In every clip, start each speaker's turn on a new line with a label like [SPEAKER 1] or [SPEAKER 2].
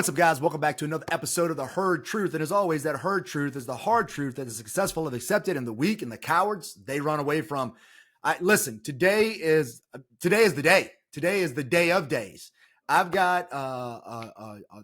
[SPEAKER 1] What's up, guys? Welcome back to another episode of The Herd Truth. And as always, that herd truth is the hard truth that the successful have accepted and the weak and the cowards they run away from. Listen, today is the day. Today is the day of days. I've got a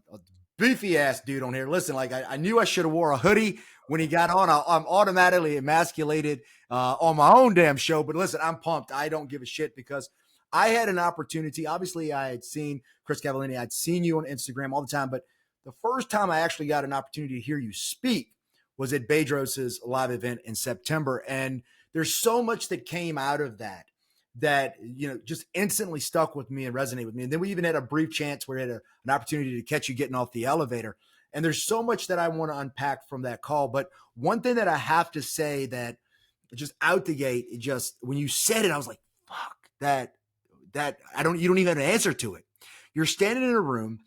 [SPEAKER 1] beefy ass dude on here. Listen, like I knew I should have wore a hoodie when he got on. I'm automatically emasculated on my own damn show. But listen, I'm pumped. I don't give a shit because I had an opportunity. Obviously, I had seen Chris Cavallini. I'd seen you on Instagram all the time. But the first time I actually got an opportunity to hear you speak was at Bedros's live event in September. And there's so much that came out of that, just instantly stuck with me and resonated with me. And then we even had a brief chance where we had an opportunity to catch you getting off the elevator. And there's so much that I want to unpack from that call. But one thing that I have to say that just out the gate, when you said it, I was like, fuck, you don't even have an answer to it. You're standing in a room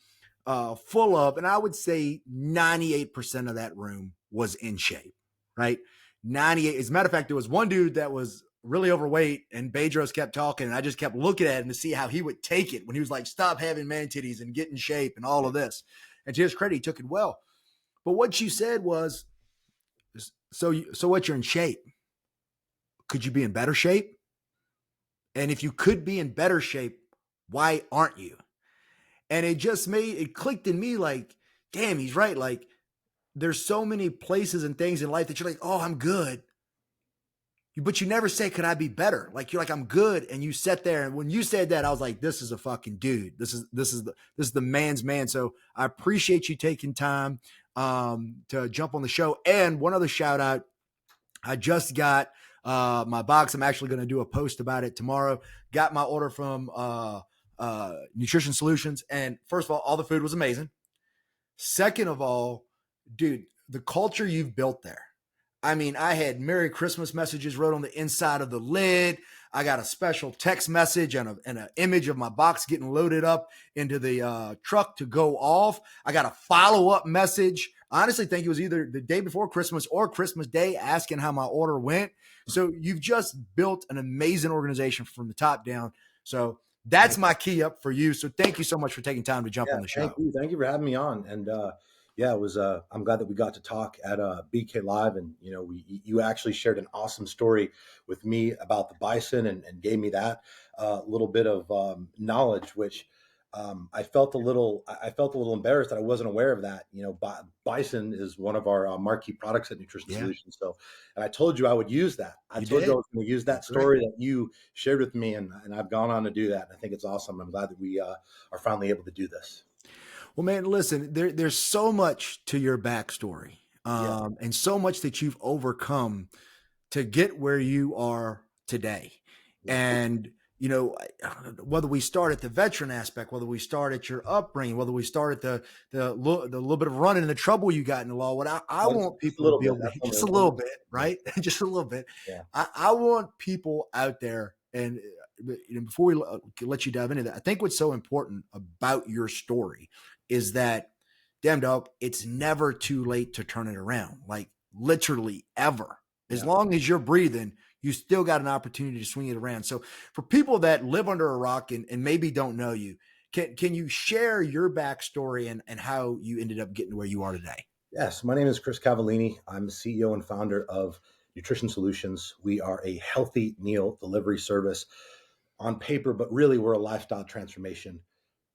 [SPEAKER 1] full of, and I would say 98% of that room was in shape, right? 98. As a matter of fact, there was one dude that was really overweight and Bedros kept talking and I just kept looking at him to see how he would take it when he was like, stop having man titties and get in shape and all of this. And to his credit, he took it well. But what you said was, so what, you're in shape. Could you be in better shape? And if you could be in better shape, why aren't you? And it clicked in me like, damn, he's right. Like there's so many places and things in life that you're like, oh, I'm good. But you never say, could I be better? Like, you're like, I'm good. And you sat there. And when you said that, I was like, this is a fucking dude. This is the man's man. So I appreciate you taking time to jump on the show. And one other shout out, I just got my box. I'm actually going to do a post about it tomorrow. Got my order from Nutrition Solutions. And first of all the food was amazing. Second of all, dude, the culture you've built there. I mean, I had Merry Christmas messages wrote on the inside of the lid. I got a special text message and an image of my box getting loaded up into the truck to go off. I got a follow-up message. I honestly think it was either the day before Christmas or Christmas Day asking how my order went. So you've just built an amazing organization from the top down. So that's my key up for you. So thank you so much for taking time to jump on the show.
[SPEAKER 2] Thank you for having me on. And it was. I'm glad that we got to talk at BK Live, and you actually shared an awesome story with me about the bison, and gave me that little bit of knowledge, which I felt a little embarrassed that I wasn't aware of that. Bison is one of our marquee products at Nutrition Solutions. So, and I told you I would use that. I told you I was going to use that story that you shared with me, and I've gone on to do that. I think it's awesome. I'm glad that we are finally able to do this.
[SPEAKER 1] Well, man, listen, there's so much to your backstory and so much that you've overcome to get where you are today. And, whether we start at the veteran aspect, whether we start at your upbringing, whether we start at the little bit of running and the trouble you got in the law, what I want people to be able to, just a little bit, right? Just a little bit.
[SPEAKER 2] Yeah.
[SPEAKER 1] I want people out there, and before we let you dive into that, I think what's so important about your story is that, damn dog, it's never too late to turn it around. Like literally ever. As long as you're breathing, you still got an opportunity to swing it around. So for people that live under a rock and maybe don't know you, can you share your backstory and how you ended up getting to where you are today?
[SPEAKER 2] Yes, my name is Chris Cavallini. I'm the CEO and founder of Nutrition Solutions. We are a healthy meal delivery service on paper, but really we're a lifestyle transformation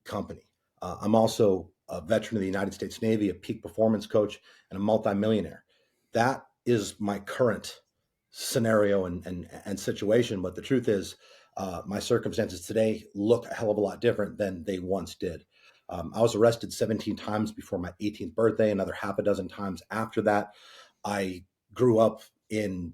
[SPEAKER 2] company. I'm also a veteran of the United States Navy, a peak performance coach, and a multimillionaire. That is my current scenario and situation. But the truth is, my circumstances today look a hell of a lot different than they once did. I was arrested 17 times before my 18th birthday, another half a dozen times after that. I grew up in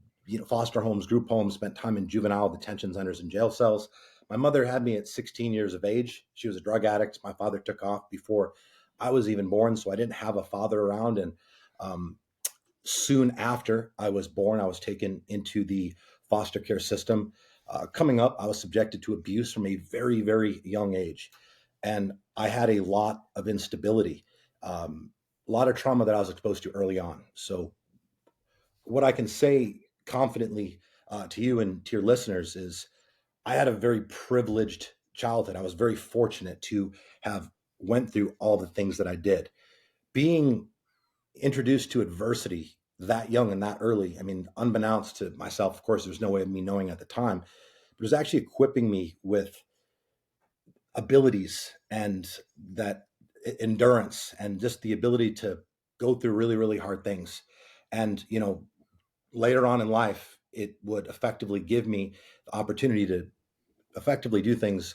[SPEAKER 2] foster homes, group homes, spent time in juvenile detention centers and jail cells. My mother had me at 16 years of age. She was a drug addict. My father took off before I was even born, so I didn't have a father around. And soon after I was born, I was taken into the foster care system. Coming up, I was subjected to abuse from a very, very young age. And I had a lot of instability, a lot of trauma that I was exposed to early on. So what I can say confidently to you and to your listeners is I had a very privileged childhood. I was very fortunate to have went through all the things that I did. Being introduced to adversity that young and that early, I mean, unbeknownst to myself, of course, there's no way of me knowing at the time, but it was actually equipping me with abilities and that endurance and just the ability to go through really, really hard things. And, later on in life, it would effectively give me the opportunity to effectively do things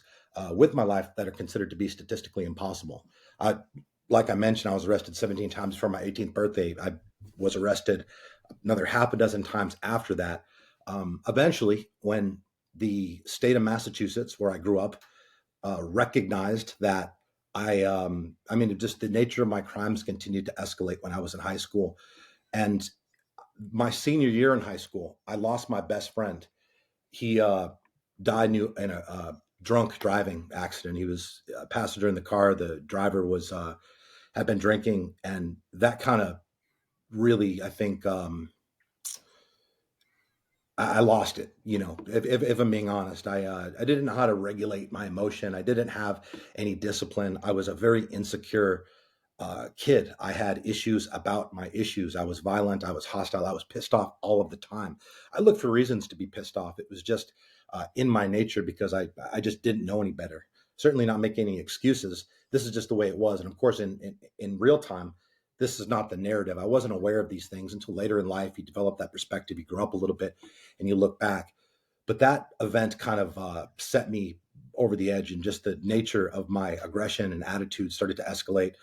[SPEAKER 2] with my life that are considered to be statistically impossible. Like I mentioned, I was arrested 17 times for my 18th birthday. I was arrested another half a dozen times after that. Eventually, when the state of Massachusetts, where I grew up, recognized that I mean, just the nature of my crimes continued to escalate when I was in high school. And my senior year in high school, I lost my best friend. He died in a drunk driving accident. He was a passenger in the car. The driver was had been drinking, and that kind of really, I think, I lost it. If I'm being honest, I didn't know how to regulate my emotion. I didn't have any discipline. I was a very insecure kid. I had issues about my issues. I was violent. I was hostile. I was pissed off all of the time. I looked for reasons to be pissed off. It was just in my nature because I just didn't know any better. Certainly not making any excuses. This is just the way it was. And of course, in real time, this is not the narrative. I wasn't aware of these things until later in life. You develop that perspective. You grow up a little bit, and you look back. But that event kind of set me over the edge, and just the nature of my aggression and attitude started to escalate.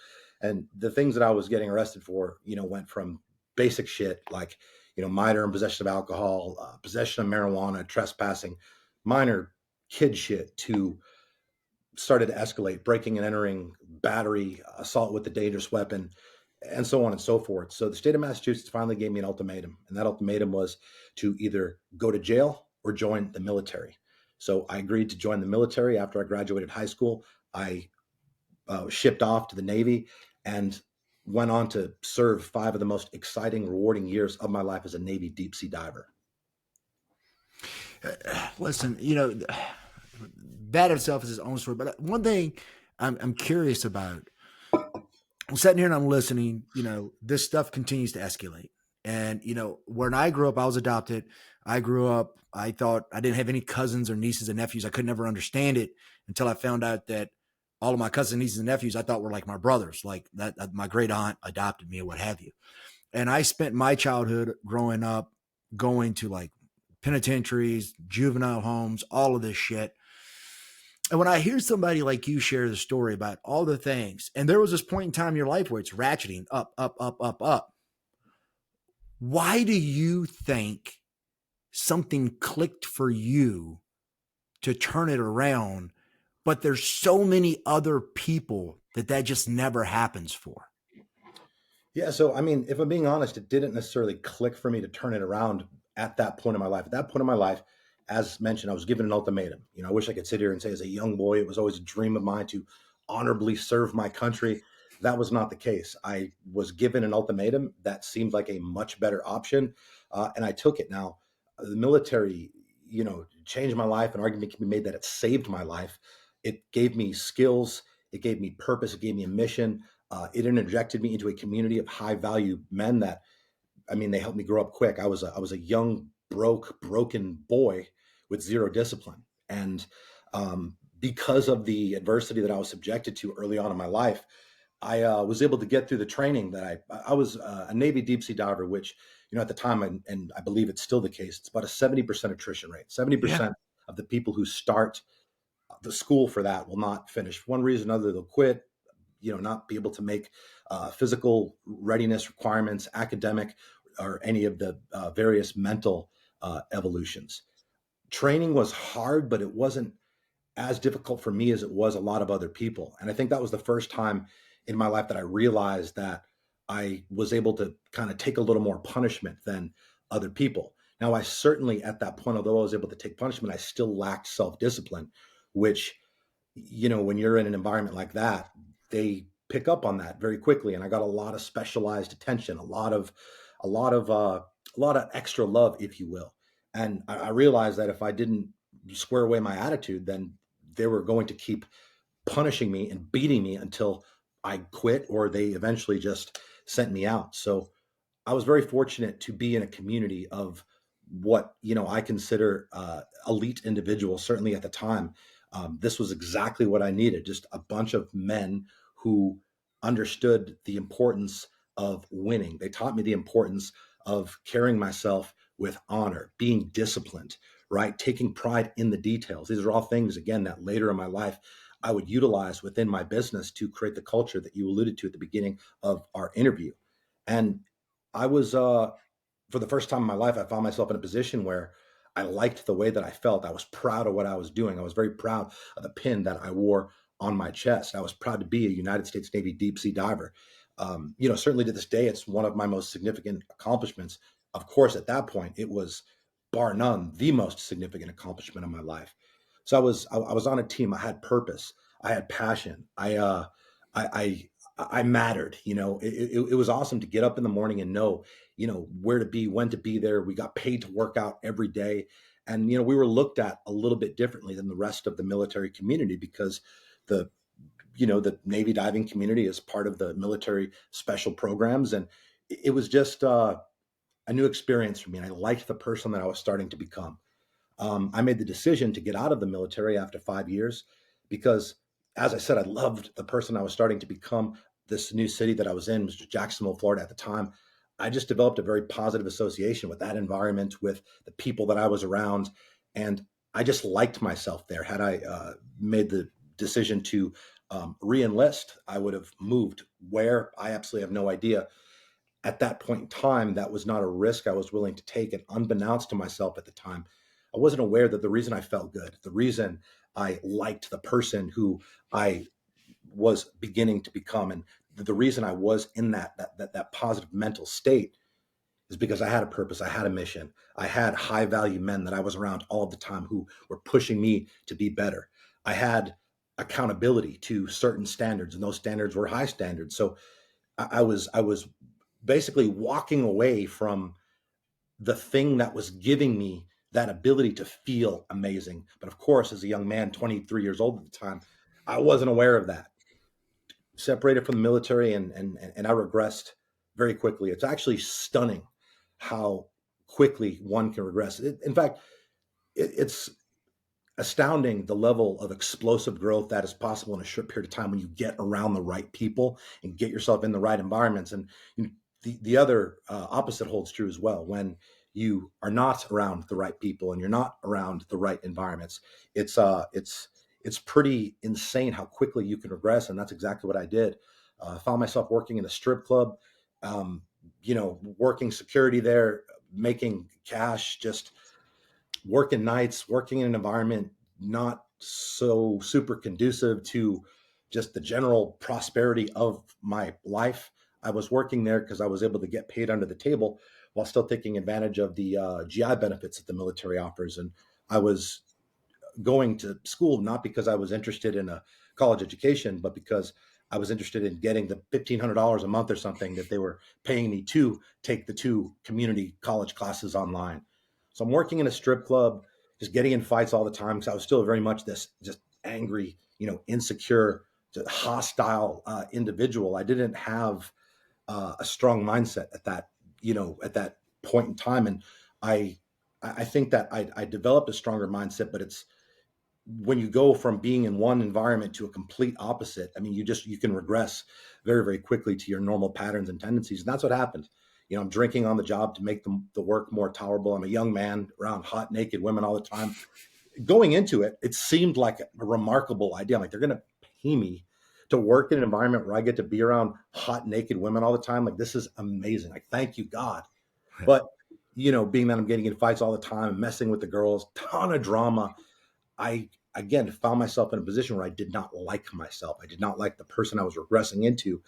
[SPEAKER 2] And the things that I was getting arrested for, went from basic shit like, minor and possession of alcohol, possession of marijuana, trespassing, minor kid shit, to started to escalate, breaking and entering, battery, assault with a dangerous weapon, and so on and so forth. So the state of Massachusetts finally gave me an ultimatum, and that ultimatum was to either go to jail or join the military. So I agreed to join the military after I graduated high school. I shipped off to the Navy and went on to serve 5 of the most exciting, rewarding years of my life as a Navy deep sea diver.
[SPEAKER 1] Listen, that itself is his own story. But one thing I'm curious about, I'm sitting here and I'm listening, this stuff continues to escalate. And, when I grew up, I was adopted. I grew up, I thought I didn't have any cousins or nieces and nephews. I could never understand it until I found out that all of my cousins, nieces, and nephews I thought were like my brothers, like that my great aunt adopted me or what have you. And I spent my childhood growing up going to like penitentiaries, juvenile homes, all of this shit. And when I hear somebody like you share the story about all the things, and there was this point in time in your life where it's ratcheting up, up, up, up, up. Why do you think something clicked for you to turn it around, but there's so many other people that just never happens for?
[SPEAKER 2] Yeah, so I mean, if I'm being honest, it didn't necessarily click for me to turn it around at that point in my life. At that point in my life, as mentioned, I was given an ultimatum. I wish I could sit here and say, as a young boy, it was always a dream of mine to honorably serve my country. That was not the case. I was given an ultimatum that seemed like a much better option, and I took it. Now, the military, changed my life. An argument can be made that it saved my life. It gave me skills. It gave me purpose. It gave me a mission. It interjected me into a community of high value men that, I mean, they helped me grow up quick. I was a young, broken boy with zero discipline. And because of the adversity that I was subjected to early on in my life, I was able to get through the training that I was a Navy deep sea diver, which, at the time, and I believe it's still the case, it's about a 70% attrition rate.
[SPEAKER 1] Yeah.
[SPEAKER 2] 70% of the people who start the school for that will not finish. One reason or another, they'll quit, not be able to make physical readiness requirements, academic, or any of the various mental evolutions. Training was hard, but it wasn't as difficult for me as it was a lot of other people. And I think that was the first time in my life that I realized that I was able to kind of take a little more punishment than other people. Now, I certainly at that point, although I was able to take punishment, I still lacked self-discipline, which, when you're in an environment like that, they pick up on that very quickly. And I got a lot of specialized attention, a lot of extra love, if you will. And I realized that if I didn't square away my attitude, then they were going to keep punishing me and beating me until I quit, or they eventually just sent me out. So I was very fortunate to be in a community of what I consider elite individuals. Certainly at the time, this was exactly what I needed. Just a bunch of men who understood the importance of winning. They taught me the importance of carrying myself with honor, being disciplined, right? Taking pride in the details. These are all things, again, that later in my life I would utilize within my business to create the culture that you alluded to at the beginning of our interview. And I was, for the first time in my life, I found myself in a position where I liked the way that I felt. I was proud of what I was doing. I was very proud of the pin that I wore on my chest. I was proud to be a United States Navy deep sea diver. Certainly to this day, it's one of my most significant accomplishments. Of course, at that point, it was bar none the most significant accomplishment of my life. So I was on a team. I had purpose. I had passion. I I mattered. It was awesome to get up in the morning and know, where to be, when to be there. We got paid to work out every day. And, we were looked at a little bit differently than the rest of the military community because the, the Navy diving community is part of the military special programs. And it was just a new experience for me. And I liked the person that I was starting to become. I made the decision to get out of the military after 5 years because, as I said, I loved the person I was starting to become. This new city that I was in was Jacksonville, Florida at the time. I just developed a very positive association with that environment, with the people that I was around. And I just liked myself there. Had I made the decision to re-enlist, I would have moved where, I absolutely have no idea. At that point in time, that was not a risk I was willing to take. And unbeknownst to myself at the time, I wasn't aware that the reason I felt good, the reason I liked the person who I was beginning to become, and the reason I was in that positive mental state is because I had a purpose, I had a mission, I had high value men that I was around all the time who were pushing me to be better. I had accountability to certain standards, and those standards were high standards. So I was basically walking away from the thing that was giving me that ability to feel amazing. But of course, as a young man, 23 years old at the time, I wasn't aware of that. Separated from the military, and I regressed very quickly. It's actually stunning how quickly one can regress. In fact, it's astounding the level of explosive growth that is possible in a short period of time when you get around the right people and get yourself in the right environments. And the other opposite holds true as well. When you are not around the right people and you're not around the right environments, it's pretty insane how quickly you can regress. And that's exactly what I did. Found myself working in a strip club, working security there, making cash, just working nights, working in an environment not so super conducive to just the general prosperity of my life. I was working there because I was able to get paid under the table while still taking advantage of the GI benefits that the military offers. And I was going to school not because I was interested in a college education, but because I was interested in getting the $1,500 a month or something that they were paying me to take the two community college classes online. So I'm working in a strip club, just getting in fights all the time because I was still very much this just angry, insecure, just hostile individual. I didn't have a strong mindset at that point in time, and I I think that I developed a stronger mindset, but it's when you go from being in one environment to a complete opposite. I mean, you can regress very, very quickly to your normal patterns and tendencies. And that's what happened. I'm drinking on the job to make the work more tolerable. I'm a young man around hot, naked women all the time. Going into it, it seemed like a remarkable idea. I'm like, they're going to pay me to work in an environment where I get to be around hot, naked women all the time. Like, this is amazing. Like, thank you, God. But, being that I'm getting in fights all the time, messing with the girls, ton of drama, I again found myself in a position where I did not like myself. I did not like the person I was regressing into,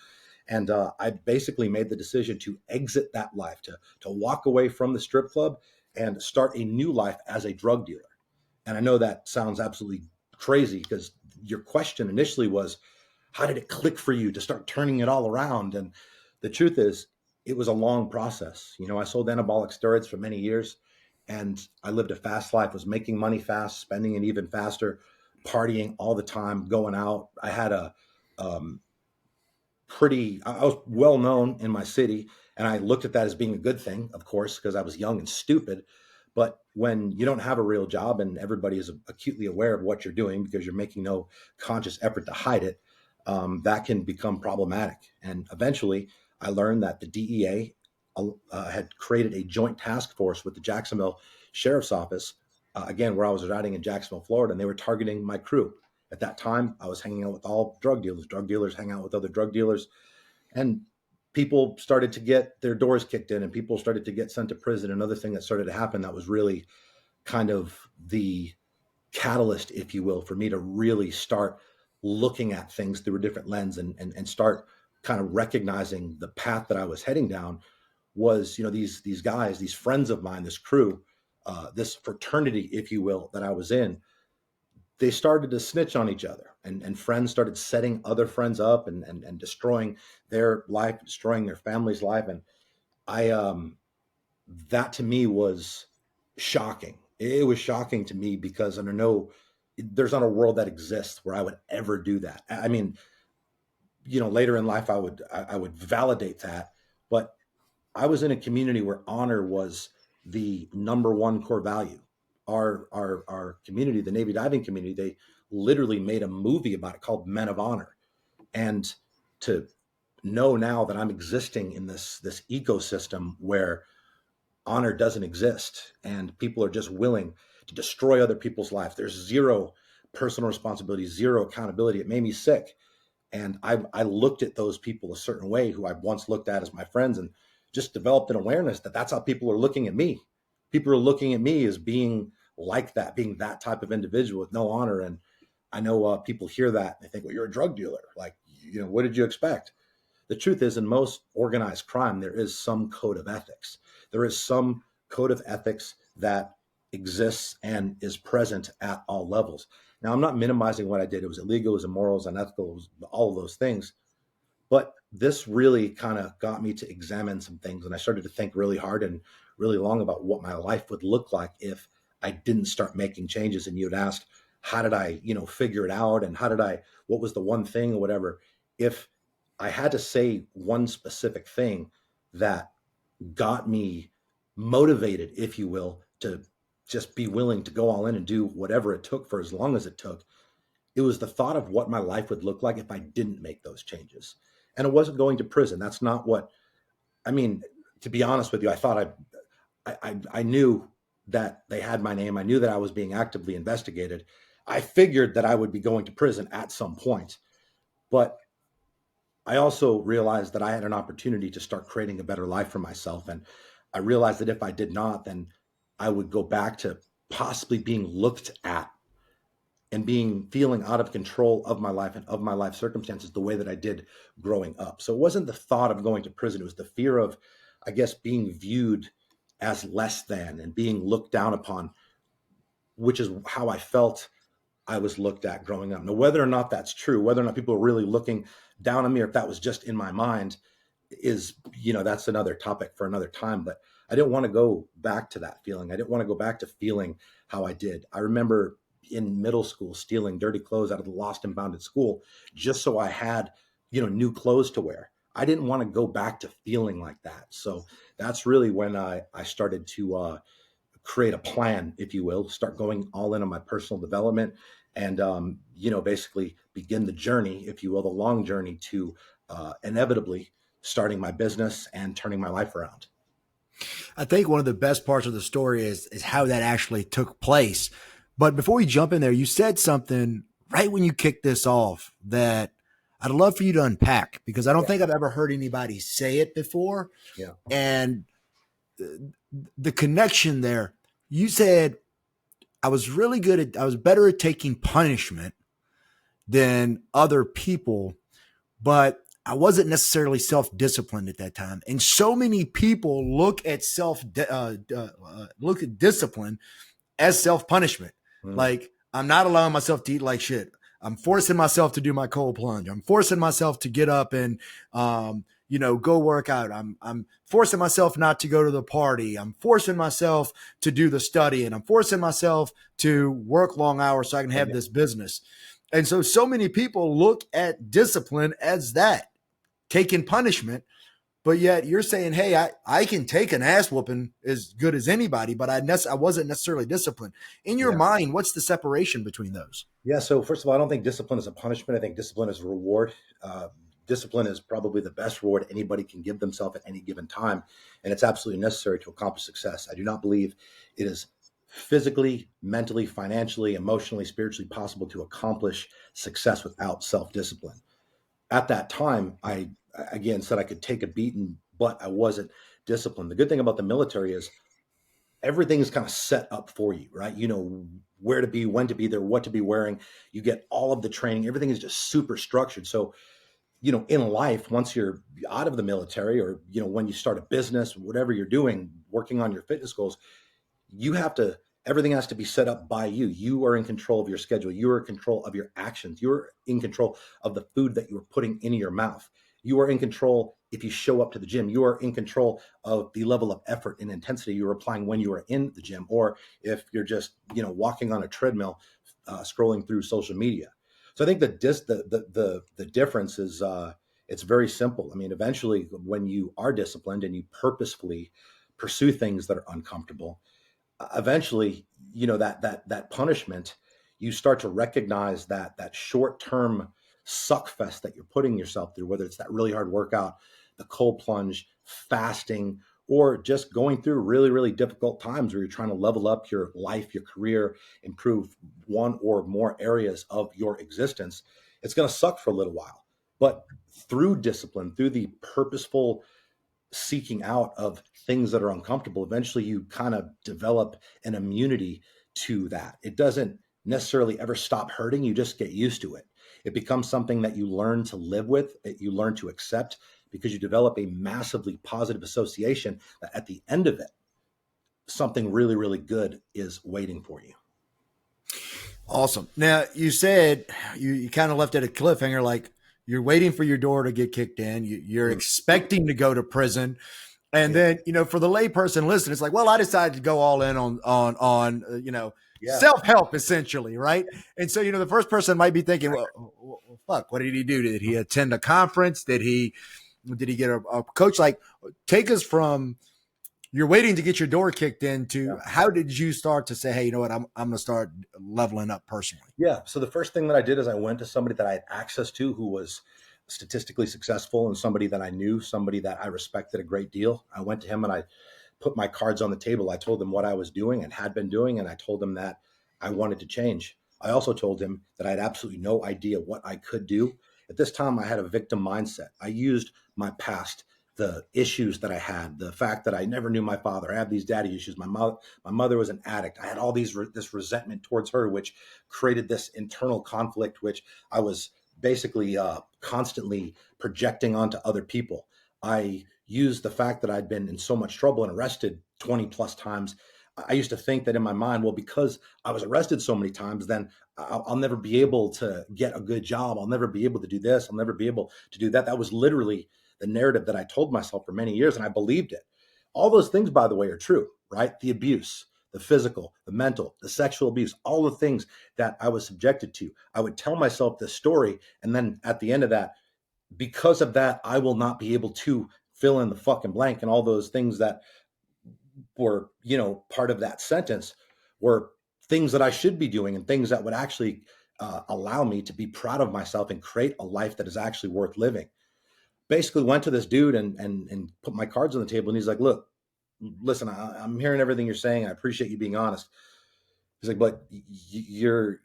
[SPEAKER 2] and I basically made the decision to exit that life, to walk away from the strip club and start a new life as a drug dealer. And I know that sounds absolutely crazy because your question initially was, how did it click for you to start turning it all around? And the truth is, it was a long process. I sold anabolic steroids for many years and I lived a fast life, was making money fast, spending it even faster. partying all the time, going out. I had a um, I was well known in my city, and I looked at that as being a good thing, of course, because I was young and stupid. But when you don't have a real job and everybody is acutely aware of what you're doing because you're making no conscious effort to hide it, that can become problematic. And eventually, I learned that the DEA had created a joint task force with the Jacksonville Sheriff's Office, again, where I was residing in Jacksonville, Florida, and they were targeting my crew. At that time, I was hanging out with all drug dealers. Drug dealers hang out with other drug dealers, and people started to get their doors kicked in, and people started to get sent to prison. Another thing that started to happen that was really kind of the catalyst, if you will, for me to really start looking at things through a different lens and start kind of recognizing the path that I was heading down was, these guys, these friends of mine, this crew, this fraternity, if you will, that I was in. They started to snitch on each other, and friends started setting other friends up and destroying their life, destroying their family's life. And I, that to me was shocking. It was shocking to me because there's not a world that exists where I would ever do that. I mean, later in life, I would validate that, but I was in a community where honor was the number one core value. Our community, the Navy diving community, they literally made a movie about it called Men of Honor. And to know now that I'm existing in this ecosystem where honor doesn't exist and people are just willing to destroy other people's lives, there's zero personal responsibility, zero accountability. It made me sick. And I looked at those people a certain way who I once looked at as my friends, and just developed an awareness that that's how people are looking at me. People are looking at me as being like that, being that type of individual with no honor. And I know people hear that and they think, well, you're a drug dealer. Like, what did you expect? The truth is, in most organized crime, there is some code of ethics. There is some code of ethics that exists and is present at all levels. Now, I'm not minimizing what I did. It was illegal, it was immoral, it was unethical, it was all of those things. But this really kind of got me to examine some things. And I started to think really hard and really long about what my life would look like if I didn't start making changes. And you had asked, how did I, figure it out? And what was the one thing or whatever? If I had to say one specific thing that got me motivated, if you will, to just be willing to go all in and do whatever it took for as long as it took, it was the thought of what my life would look like if I didn't make those changes. And it wasn't going to prison. That's not what I mean. To be honest with you, I thought I knew that they had my name. I knew that I was being actively investigated. I figured that I would be going to prison at some point, but I also realized that I had an opportunity to start creating a better life for myself. And I realized that if I did not, then I would go back to possibly being looked at and feeling out of control of my life and of my life circumstances the way that I did growing up. So it wasn't the thought of going to prison. It was the fear of, I guess, being viewed as less than and being looked down upon, which is how I felt I was looked at growing up. Now, whether or not that's true, whether or not people are really looking down on me, or if that was just in my mind, is, that's another topic for another time. But I didn't want to go back to that feeling. I didn't want to go back to feeling how I did. I remember in middle school stealing dirty clothes out of the lost and found at school just so I had, new clothes to wear. I didn't want to go back to feeling like that. So that's really when I started to create a plan, if you will, start going all in on my personal development and, basically begin the journey, if you will, the long journey to inevitably starting my business and turning my life around.
[SPEAKER 1] I think one of the best parts of the story is how that actually took place. But before we jump in there, you said something right when you kicked this off that I'd love for you to unpack, because I don't think I've ever heard anybody say it before.
[SPEAKER 2] Yeah.
[SPEAKER 1] And the connection there, you said, I was better at taking punishment than other people, but I wasn't necessarily self-disciplined at that time. And so many people look at discipline as self-punishment. Like, I'm not allowing myself to eat like shit. I'm forcing myself to do my cold plunge. I'm forcing myself to get up and, go work out. I'm forcing myself not to go to the party. I'm forcing myself to do the study, and I'm forcing myself to work long hours so I can have this business. And so many people look at discipline as that, taking punishment. But yet you're saying, hey, I can take an ass whooping as good as anybody, but I wasn't necessarily disciplined. In your
[SPEAKER 2] Yeah.
[SPEAKER 1] mind, what's the separation between those?
[SPEAKER 2] Yeah. So first of all, I don't think discipline is a punishment. I think discipline is a reward. Uh, Discipline is probably the best reward anybody can give themselves at any given time, and it's absolutely necessary to accomplish success. I do not believe it is physically, mentally, financially, emotionally, spiritually possible to accomplish success without self-discipline. At that time, I again said I could take a beating, but I wasn't disciplined. The good thing about the military is everything is kind of set up for you, right? You know where to be, when to be there, what to be wearing. You get all of the training. Everything is just super structured. So, in life, once you're out of the military or, when you start a business, whatever you're doing, working on your fitness goals, you have to, everything has to be set up by you. You are in control of your schedule. You are in control of your actions. You're in control of the food that you are putting into your mouth. You are in control if you show up to the gym. You are in control of the level of effort and intensity you're applying when you are in the gym, or if you're just, walking on a treadmill, scrolling through social media. So I think the difference is it's very simple. I mean, eventually, when you are disciplined and you purposefully pursue things that are uncomfortable, eventually, that punishment, you start to recognize that short-term suck fest that you're putting yourself through, whether it's that really hard workout, the cold plunge, fasting, or just going through really, really difficult times where you're trying to level up your life, your career, improve one or more areas of your existence. It's going to suck for a little while, but through discipline, through the purposeful seeking out of things that are uncomfortable, eventually you kind of develop an immunity to that. It doesn't necessarily ever stop hurting. You just get used to it. It becomes something that you learn to live with, that you learn to accept, because you develop a massively positive association that at the end of it, something really, really good is waiting for you.
[SPEAKER 1] Awesome. Now, you said you kind of left it a cliffhanger, like you're waiting for your door to get kicked in. You're expecting to go to prison. And then, for the layperson listening, it's like, well, I decided to go all in on self-help essentially. Right. And so, the first person might be thinking, well, fuck, what did he do? Did he attend a conference? Did he get a coach? Like, take us from you're waiting to get your door kicked into how did you start to say, hey, you know what, I'm going to start leveling up personally?
[SPEAKER 2] Yeah. So the first thing that I did is I went to somebody that I had access to who was statistically successful and somebody that I knew, somebody that I respected a great deal. I went to him and I put my cards on the table. I told him what I was doing and had been doing, and I told him that I wanted to change. I also told him that I had absolutely no idea what I could do. At this time, I had a victim mindset. I used my past, the issues that I had, the fact that I never knew my father. I had these daddy issues. My mother was an addict. I had all this resentment towards her, which created this internal conflict, which I was basically constantly projecting onto other people. I used the fact that I'd been in so much trouble and arrested 20 plus times. I used to think that in my mind, well, because I was arrested so many times, then I'll never be able to get a good job. I'll never be able to do this. I'll never be able to do that. That was literally the narrative that I told myself for many years, and I believed it. All those things, by the way, are true, right? The abuse, the physical, the mental, the sexual abuse, all the things that I was subjected to. I would tell myself this story, and then at the end of that, because of that, I will not be able to fill in the fucking blank, and all those things that were, part of that sentence were things that I should be doing and things that would actually allow me to be proud of myself and create a life that is actually worth living. Basically went to this dude and put my cards on the table. And he's like, look, listen, I'm hearing everything you're saying. I appreciate you being honest. He's like, but your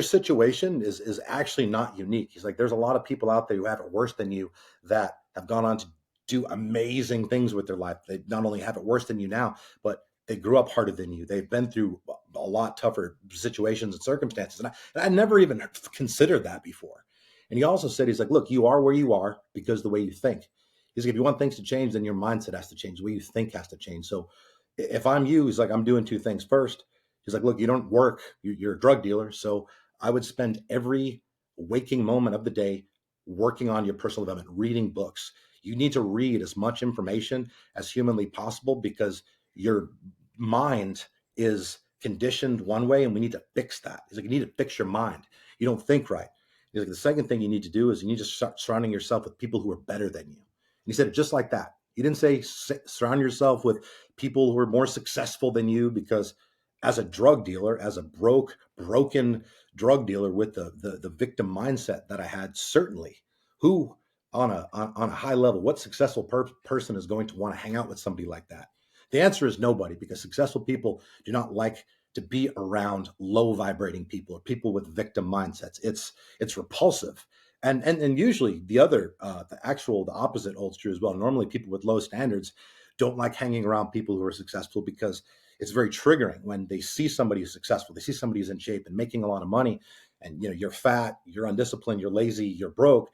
[SPEAKER 2] situation is actually not unique. He's like, there's a lot of people out there who have it worse than you that have gone on to do amazing things with their life. They not only have it worse than you now, but they grew up harder than you. They've been through a lot tougher situations and circumstances. And I never even considered that before. And he also said, he's like, look, you are where you are because the way you think. He's like, if you want things to change, then your mindset has to change. The way you think has to change. So if I'm you, he's like, I'm doing two things. First, he's like, look, you don't work. You're a drug dealer. So I would spend every waking moment of the day working on your personal development, reading books, You need to read as much information as humanly possible because your mind is conditioned one way and we need to fix that. He's like, you need to fix your mind. You don't think right. He's like, the second thing you need to do is you need to start surrounding yourself with people who are better than you. And he said it just like that. He didn't say surround yourself with people who are more successful than you, because as a drug dealer, as a broken drug dealer with the victim mindset that I had, certainly who on a high level, what successful person is going to want to hang out with somebody like that? The answer is nobody, because successful people do not like to be around low vibrating people or people with victim mindsets. It's repulsive. And usually the opposite holds true as well. Normally people with low standards don't like hanging around people who are successful, because it's very triggering when they see somebody who's successful, they see somebody who's in shape and making a lot of money, and you're fat, you're undisciplined, you're lazy, you're broke.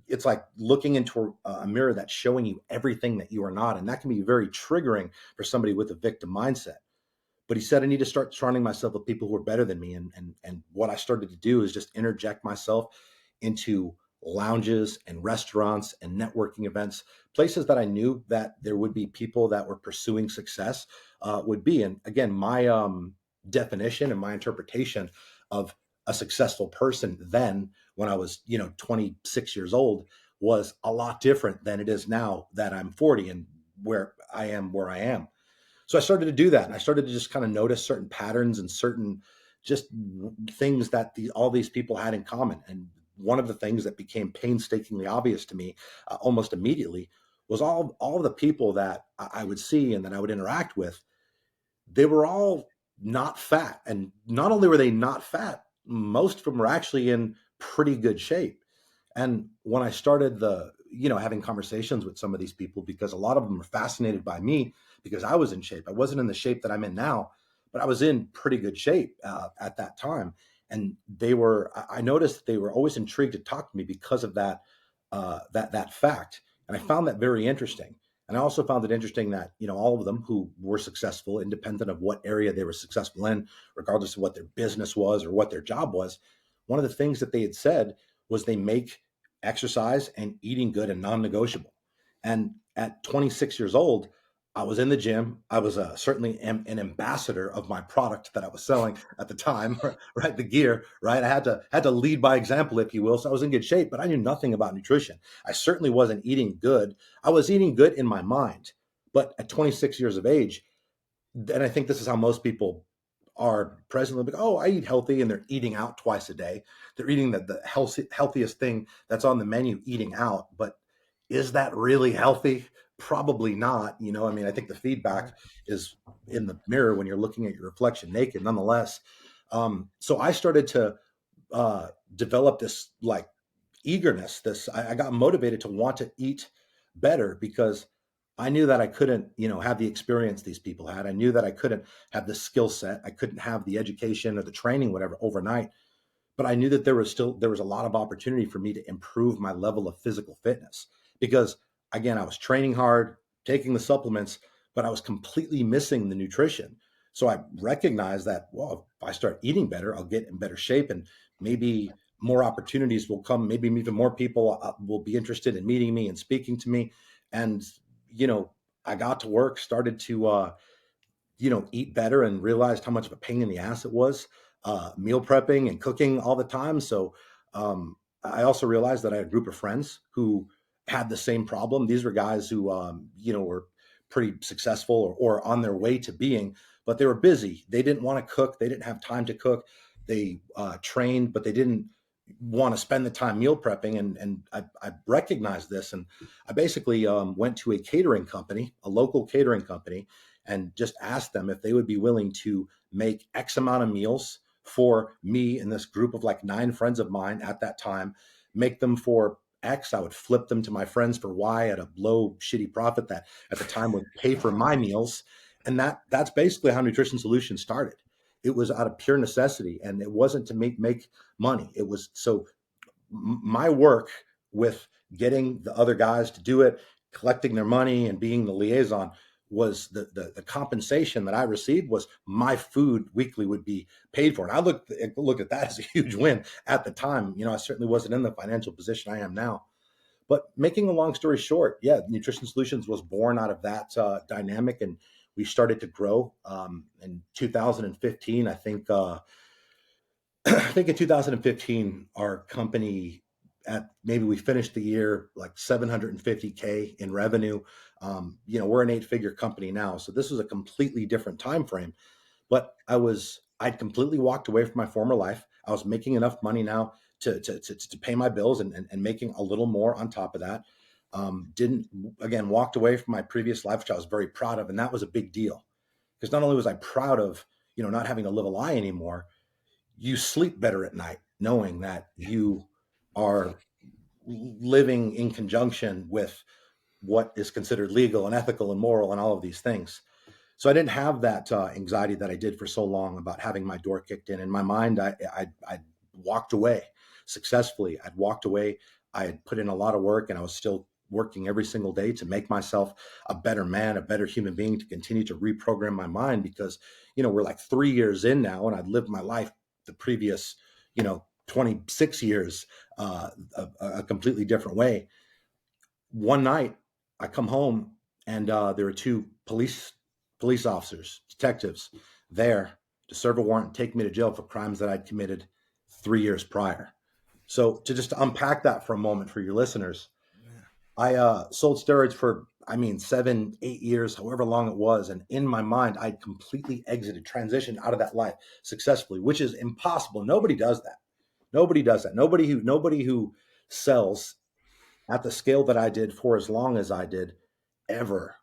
[SPEAKER 2] It's like looking into a mirror that's showing you everything that you are not, and that can be very triggering for somebody with a victim mindset. But he said I need to start surrounding myself with people who are better than me. And what I started to do is just interject myself into lounges and restaurants and networking events, places that I knew that there would be people that were pursuing success, would be. And again, my definition and my interpretation of a successful person then, when I was 26 years old, was a lot different than it is now that I'm 40 and where I am. So I started to do that, and I started to just kind of notice certain patterns and certain just things that all these people had in common. And one of the things that became painstakingly obvious to me almost immediately was all of the people that I would see and that I would interact with. They were all not fat, and not only were they not fat, most of them were actually in pretty good shape. And when I started having conversations with some of these people, because a lot of them were fascinated by me because I was in shape. I wasn't in the shape that I'm in now, but I was in pretty good shape at that time. And I noticed that they were always intrigued to talk to me because of that fact. And I found that very interesting. And I also found it interesting that, all of them who were successful, independent of what area they were successful in, regardless of what their business was or what their job was, one of the things that they had said was they make exercise and eating good and non-negotiable. And at 26 years old, I was in the gym. I was certainly an ambassador of my product that I was selling at the time, right? The gear, right? I had to lead by example, if you will. So I was in good shape, but I knew nothing about nutrition. I certainly wasn't eating good. I was eating good in my mind, but at 26 years of age, and I think this is how most people are presently, like, oh, I eat healthy, and they're eating out twice a day. They're eating the healthiest thing that's on the menu, eating out. But is that really healthy? Probably not. I mean, I think the feedback is in the mirror when you're looking at your reflection naked, nonetheless. So I started to develop this like eagerness. I got motivated to want to eat better, because I knew that I couldn't, have the experience these people had. I knew that I couldn't have the skill set. I couldn't have the education or the training, whatever, overnight. But I knew that there was a lot of opportunity for me to improve my level of physical fitness, because again, I was training hard, taking the supplements, but I was completely missing the nutrition. So I recognized that, well, if I start eating better, I'll get in better shape, and maybe more opportunities will come. Maybe even more people will be interested in meeting me and speaking to me. And, I got to work, started to, eat better, and realized how much of a pain in the ass it was, meal prepping and cooking all the time. So I also realized that I had a group of friends who had the same problem. These were guys who, were pretty successful or on their way to being, but they were busy. They didn't want to cook. They didn't have time to cook. They trained, but they didn't want to spend the time meal prepping. And I recognized this. And I basically went to a catering company, a local catering company, and just asked them if they would be willing to make X amount of meals for me and this group of like 9 friends of mine at that time, make them for X. I would flip them to my friends for Y at a low, shitty profit that at the time would pay for my meals. And that's basically how Nutrition Solutions started. It was out of pure necessity, and it wasn't to make money. It was so my work with getting the other guys to do it, collecting their money and being the liaison, was the compensation that I received was my food weekly would be paid for. And I looked at that as a huge win at the time. I certainly wasn't in the financial position I am now. But making a long story short, yeah, Nutrition Solutions was born out of that dynamic, and we started to grow in 2015. I think I think in 2015, our company at maybe we finished the year like 750K in revenue. We're an eight-figure company now, so this was a completely different time frame. But I'd completely walked away from my former life. I was making enough money now to pay my bills and making a little more on top of that. Didn't again walked away from my previous life, which I was very proud of, and that was a big deal because not only was I proud of not having to live a lie anymore, you sleep better at night knowing that you are living in conjunction with what is considered legal and ethical and moral and all of these things. So I didn't have that anxiety that I did for so long about having my door kicked in. In my mind, I walked away successfully. I'd walked away. I had put in a lot of work, and I was still working every single day to make myself a better man, a better human being, to continue to reprogram my mind because, we're like 3 years in now, and I'd lived my life the previous, 26 years a completely different way. One night, I come home, and there were two police officers, detectives, there to serve a warrant and take me to jail for crimes that I'd committed 3 years prior. So to unpack that for a moment for your listeners, I sold steroids for 7, 8 years, however long it was, and in my mind, I'd completely exited, transitioned out of that life successfully, which is impossible. Nobody does that. Nobody does that. Nobody who sells at the scale that I did for as long as I did ever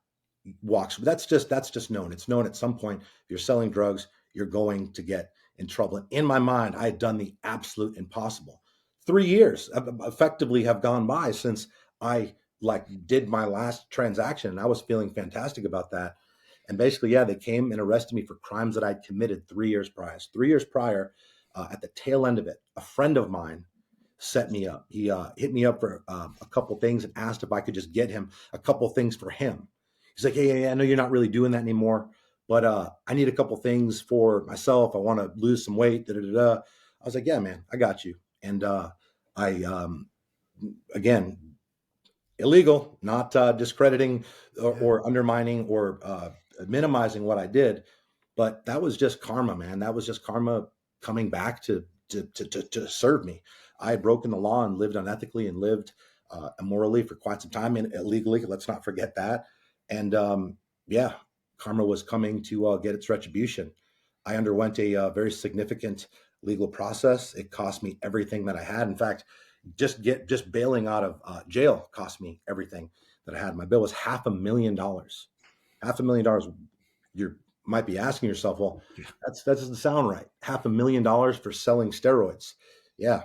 [SPEAKER 2] walks. That's just known. It's known at some point if you're selling drugs, you're going to get in trouble. And in my mind, I had done the absolute impossible. 3 years effectively have gone by since I did my last transaction, and I was feeling fantastic about that. And basically, yeah, they came and arrested me for crimes that I'd committed 3 years prior. 3 years prior, at the tail end of it, a friend of mine set me up. He hit me up for a couple things and asked if I could just get him a couple things for him. He's like, hey, I know you're not really doing that anymore, but I need a couple things for myself. I want to lose some weight. Da, da, da, da. I was like, yeah, man, I got you. And I, again, illegal, not discrediting or undermining or minimizing what I did, but that was just karma, man. That was just karma coming back to serve me. I had broken the law and lived unethically and lived immorally for quite some time and illegally. Let's not forget that. And yeah, karma was coming to get its retribution. I underwent a very significant legal process. It cost me everything that I had. In fact, just bailing out of jail cost me everything that I had. My bill was $500,000. $500,000. You might be asking yourself, well, that doesn't sound right. $500,000 for selling steroids. Yeah,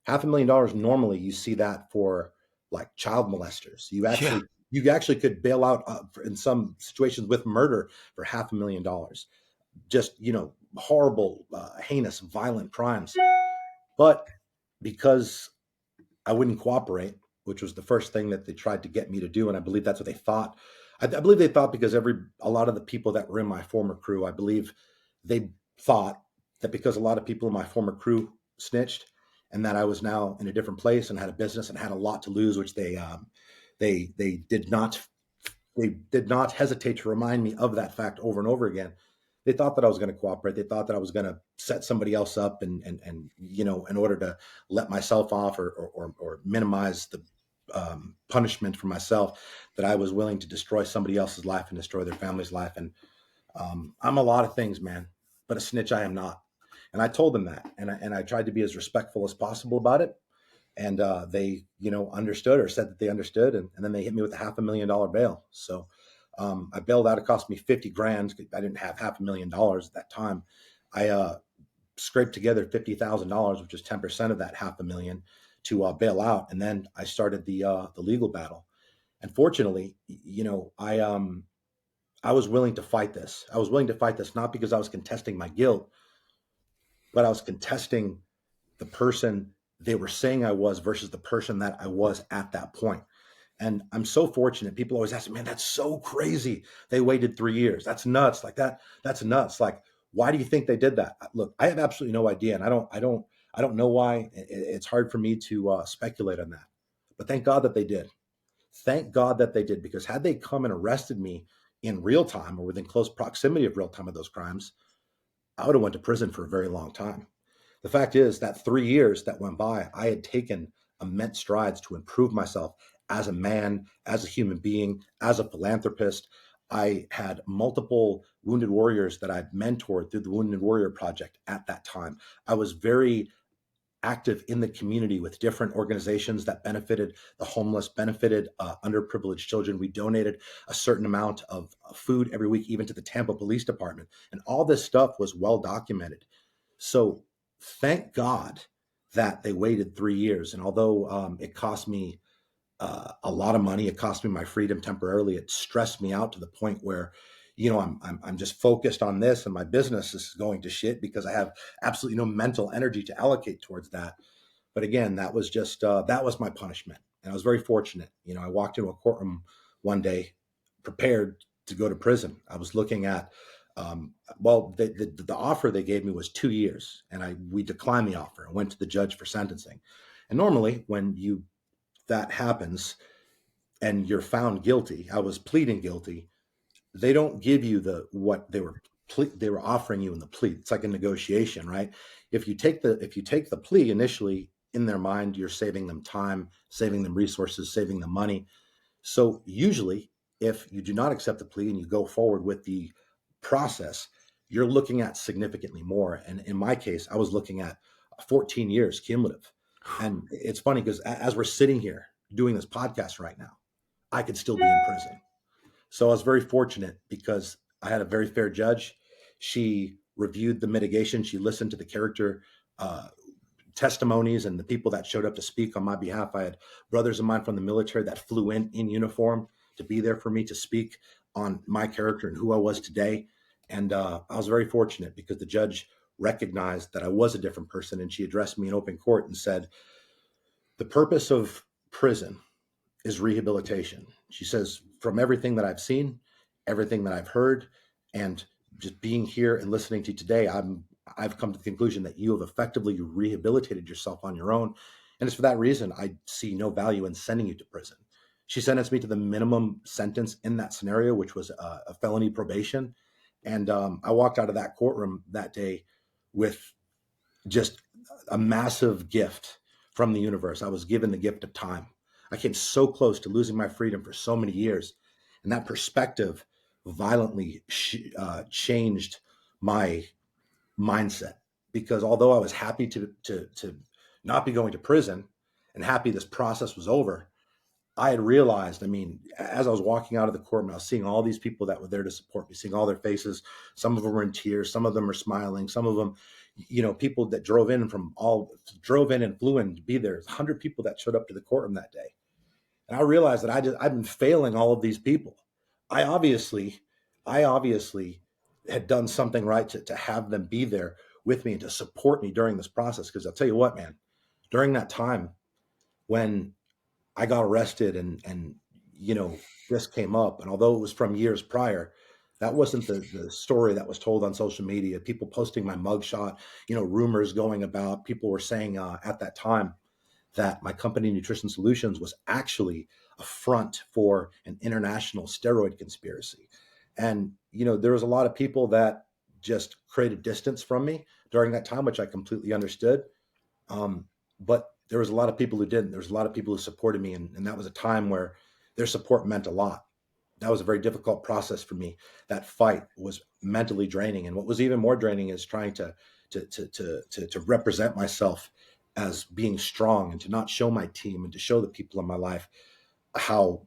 [SPEAKER 2] $500,000 normally you see that for like child molesters.
[SPEAKER 1] Yeah.
[SPEAKER 2] You actually could bail out in some situations with murder for $500,000. Just horrible, heinous, violent crimes. But because I wouldn't cooperate, which was the first thing that they tried to get me to do, and I believe that's what they thought. I believe they thought because a lot of the people that were in my former crew, I believe they thought that because a lot of people in my former crew snitched, and that I was now in a different place and had a business and had a lot to lose, which they did not hesitate to remind me of that fact over and over again. They thought that I was going to cooperate. They thought that I was going to set somebody else up and in order to let myself off or minimize the punishment for myself, that I was willing to destroy somebody else's life and destroy their family's life. And I'm a lot of things, man, but a snitch I am not. And I told them that, and I tried to be as respectful as possible about it. And they, understood or said that they understood, and then they hit me with a $500,000 bail. So I bailed out. It cost me 50 grand. I didn't have $500,000 at that time. I scraped together $50,000, which is 10% of that 500,000, to bail out, and then I started the legal battle. And fortunately, I was willing to fight this. I was willing to fight this not because I was contesting my guilt, but I was contesting the person they were saying I was versus the person that I was at that point. And I'm so fortunate. People always ask me, man, that's so crazy. They waited 3 years. That's nuts. Like that. That's nuts. Like, why do you think they did that? Look, I have absolutely no idea. And I don't know why. It's hard for me to speculate on that. But thank God that they did. Thank God that they did, because had they come and arrested me in real time or within close proximity of real time of those crimes, I would have went to prison for a very long time. The fact is that 3 years that went by, I had taken immense strides to improve myself as a man, as a human being, as a philanthropist. I had multiple wounded warriors that I'd mentored through the Wounded Warrior Project at that time. I was very active in the community with different organizations that benefited the homeless, benefited underprivileged children. We donated a certain amount of food every week, even to the Tampa Police Department. And all this stuff was well documented. So thank God that they waited 3 years. And although it cost me a lot of money, it cost me my freedom temporarily. It stressed me out to the point where, I'm just focused on this, and my business is going to shit because I have absolutely no mental energy to allocate towards that. But again, that was just that was my punishment, and I was very fortunate. I walked into a courtroom one day prepared to go to prison. I was looking at the offer they gave me was 2 years, and we declined the offer and went to the judge for sentencing. And normally, when that happens and you're found guilty, I was pleading guilty. They don't give you what they were offering you in the plea. It's like a negotiation, right? If you take the plea initially, in their mind, you're saving them time, saving them resources, saving them money. So usually, if you do not accept the plea and you go forward with the process, you're looking at significantly more. And in my case, I was looking at 14 years cumulative. And it's funny because as we're sitting here doing this podcast right now, I could still be in prison. So I was very fortunate because I had a very fair judge. She reviewed the mitigation. She listened to the character uh, testimonies and the people that showed up to speak on my behalf. I had brothers of mine from the military that flew in uniform to be there for me to speak on my character and who I was today. And I was very fortunate because the judge recognized that I was a different person, and she addressed me in open court and said, the purpose of prison is rehabilitation. She says, from everything that I've seen, everything that I've heard, and just being here and listening to you today, I've come to the conclusion that you have effectively rehabilitated yourself on your own. And it's for that reason I see no value in sending you to prison. She sentenced me to the minimum sentence in that scenario, which was a felony probation. And I walked out of that courtroom that day with just a massive gift from the universe. I was given the gift of time. I came so close to losing my freedom for so many years. And that perspective violently changed my mindset, because although I was happy to not be going to prison and happy this process was over, I had realized, I mean, as I was walking out of the courtroom, I was seeing all these people that were there to support me, seeing all their faces. Some of them were in tears. Some of them are smiling. Some of them, people that drove in and flew in to be there. There's 100 people that showed up to the courtroom that day. And I realized that I've been failing all of these people. I obviously, I obviously had done something right to have them be there with me and to support me during this process. Because I'll tell you what, man, during that time when I got arrested and this came up, and although it was from years prior, that wasn't the story that was told on social media. People posting my mugshot, rumors going about. People were saying at that time that my company, Nutrition Solutions, was actually a front for an international steroid conspiracy. And there was a lot of people that just created distance from me during that time, which I completely understood. But there was a lot of people who didn't. There was a lot of people who supported me, and that was a time where their support meant a lot. That was a very difficult process for me. That fight was mentally draining, and what was even more draining is trying to represent myself as being strong and to not show my team and to show the people in my life how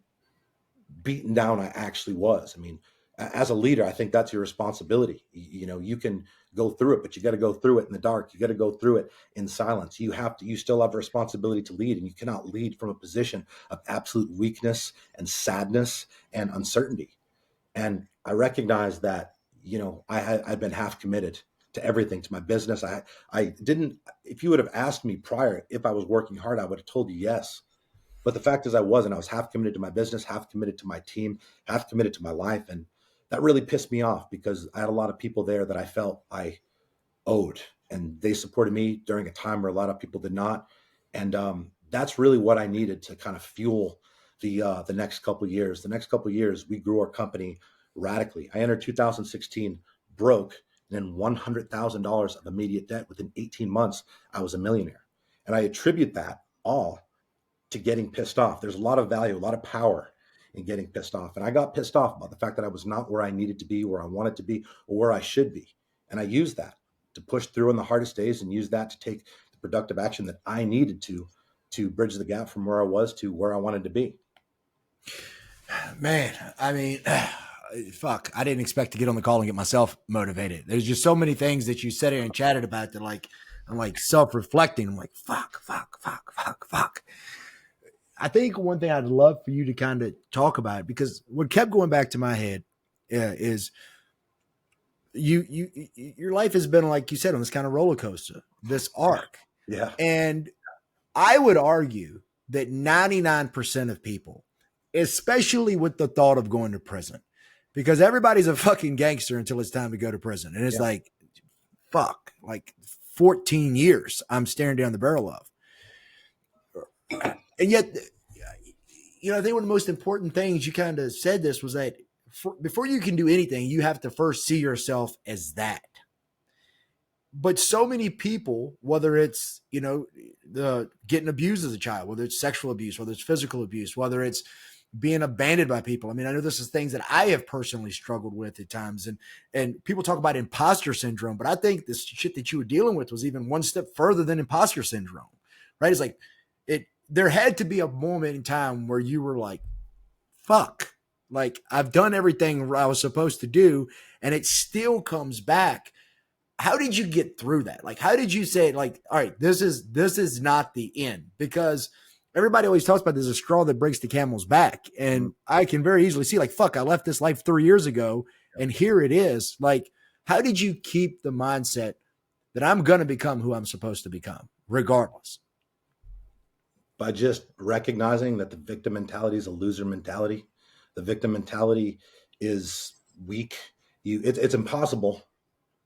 [SPEAKER 2] beaten down I actually was. I mean, as a leader, I think that's your responsibility. You can go through it, but you got to go through it in the dark. You got to go through it in silence. You still have a responsibility to lead, and you cannot lead from a position of absolute weakness and sadness and uncertainty. And I recognize that, I've been half committed to everything, to my business. I didn't, if you would have asked me prior if I was working hard, I would have told you yes. But the fact is, I wasn't. I was half committed to my business, half committed to my team, half committed to my life. And that really pissed me off because I had a lot of people there that I felt I owed. And they supported me during a time where a lot of people did not. And that's really what I needed to kind of fuel the next couple of years. The next couple of years, we grew our company radically. I entered 2016 broke and then $100,000 of immediate debt. Within 18 months, I was a millionaire. And I attribute that all to getting pissed off. There's a lot of value, a lot of power in getting pissed off. And I got pissed off about the fact that I was not where I needed to be, where I wanted to be, or where I should be. And I used that to push through on the hardest days and use that to take the productive action that I needed to bridge the gap from where I was to where I wanted to be.
[SPEAKER 1] Man, I mean, fuck, I didn't expect to get on the call and get myself motivated. There's just so many things that you said here and chatted about that, like, I'm like self-reflecting. I'm like, fuck. I think one thing I'd love for you to kind of talk about, because what kept going back to my head is your life has been, like you said, on this kind of roller coaster, this arc.
[SPEAKER 2] Yeah.
[SPEAKER 1] And I would argue that 99% of people, especially with the thought of going to prison, because everybody's a fucking gangster until it's time to go to prison. And it's like, fuck, like 14 years I'm staring down the barrel of. And yet, you know, I think one of the most important things you kind of said this was that before you can do anything, you have to first see yourself as that. But so many people, whether it's, you know, the getting abused as a child, whether it's sexual abuse, whether it's physical abuse, whether it's being abandoned by people. I mean, I know this is things that I have personally struggled with at times. And people talk about imposter syndrome, but I think this shit that you were dealing with was even one step further than imposter syndrome, right? It's like there had to be a moment in time where you were like, fuck, like I've done everything I was supposed to do, and it still comes back. How did you get through that? Like, how did you say, like, all right, this is not the end? Because everybody always talks about there's a straw that breaks the camel's back. And I can very easily see, like, fuck, I left this life 3 years ago and here it is. Like, how did you keep the mindset that I'm going to become who I'm supposed to become, regardless?
[SPEAKER 2] By just recognizing that the victim mentality is a loser mentality. The victim mentality is weak. It's impossible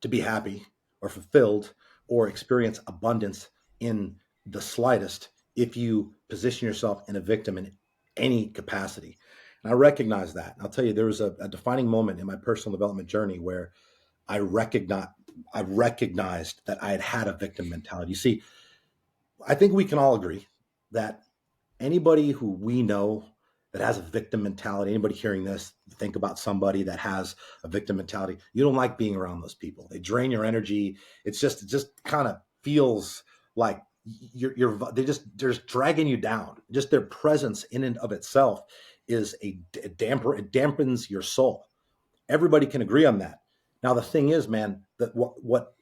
[SPEAKER 2] to be happy or fulfilled or experience abundance in the slightest if you position yourself in a victim in any capacity. And I recognize that. And I'll tell you, there was a defining moment in my personal development journey where I recognized that I had a victim mentality. You see, I think we can all agree that anybody who we know that has a victim mentality, anybody hearing this, think about somebody that has a victim mentality. You don't like being around those people. They drain your energy. It just kind of feels like they're just dragging you down. Just their presence in and of itself is a damper. It dampens your soul. Everybody can agree on that. Now, the thing is, man, that what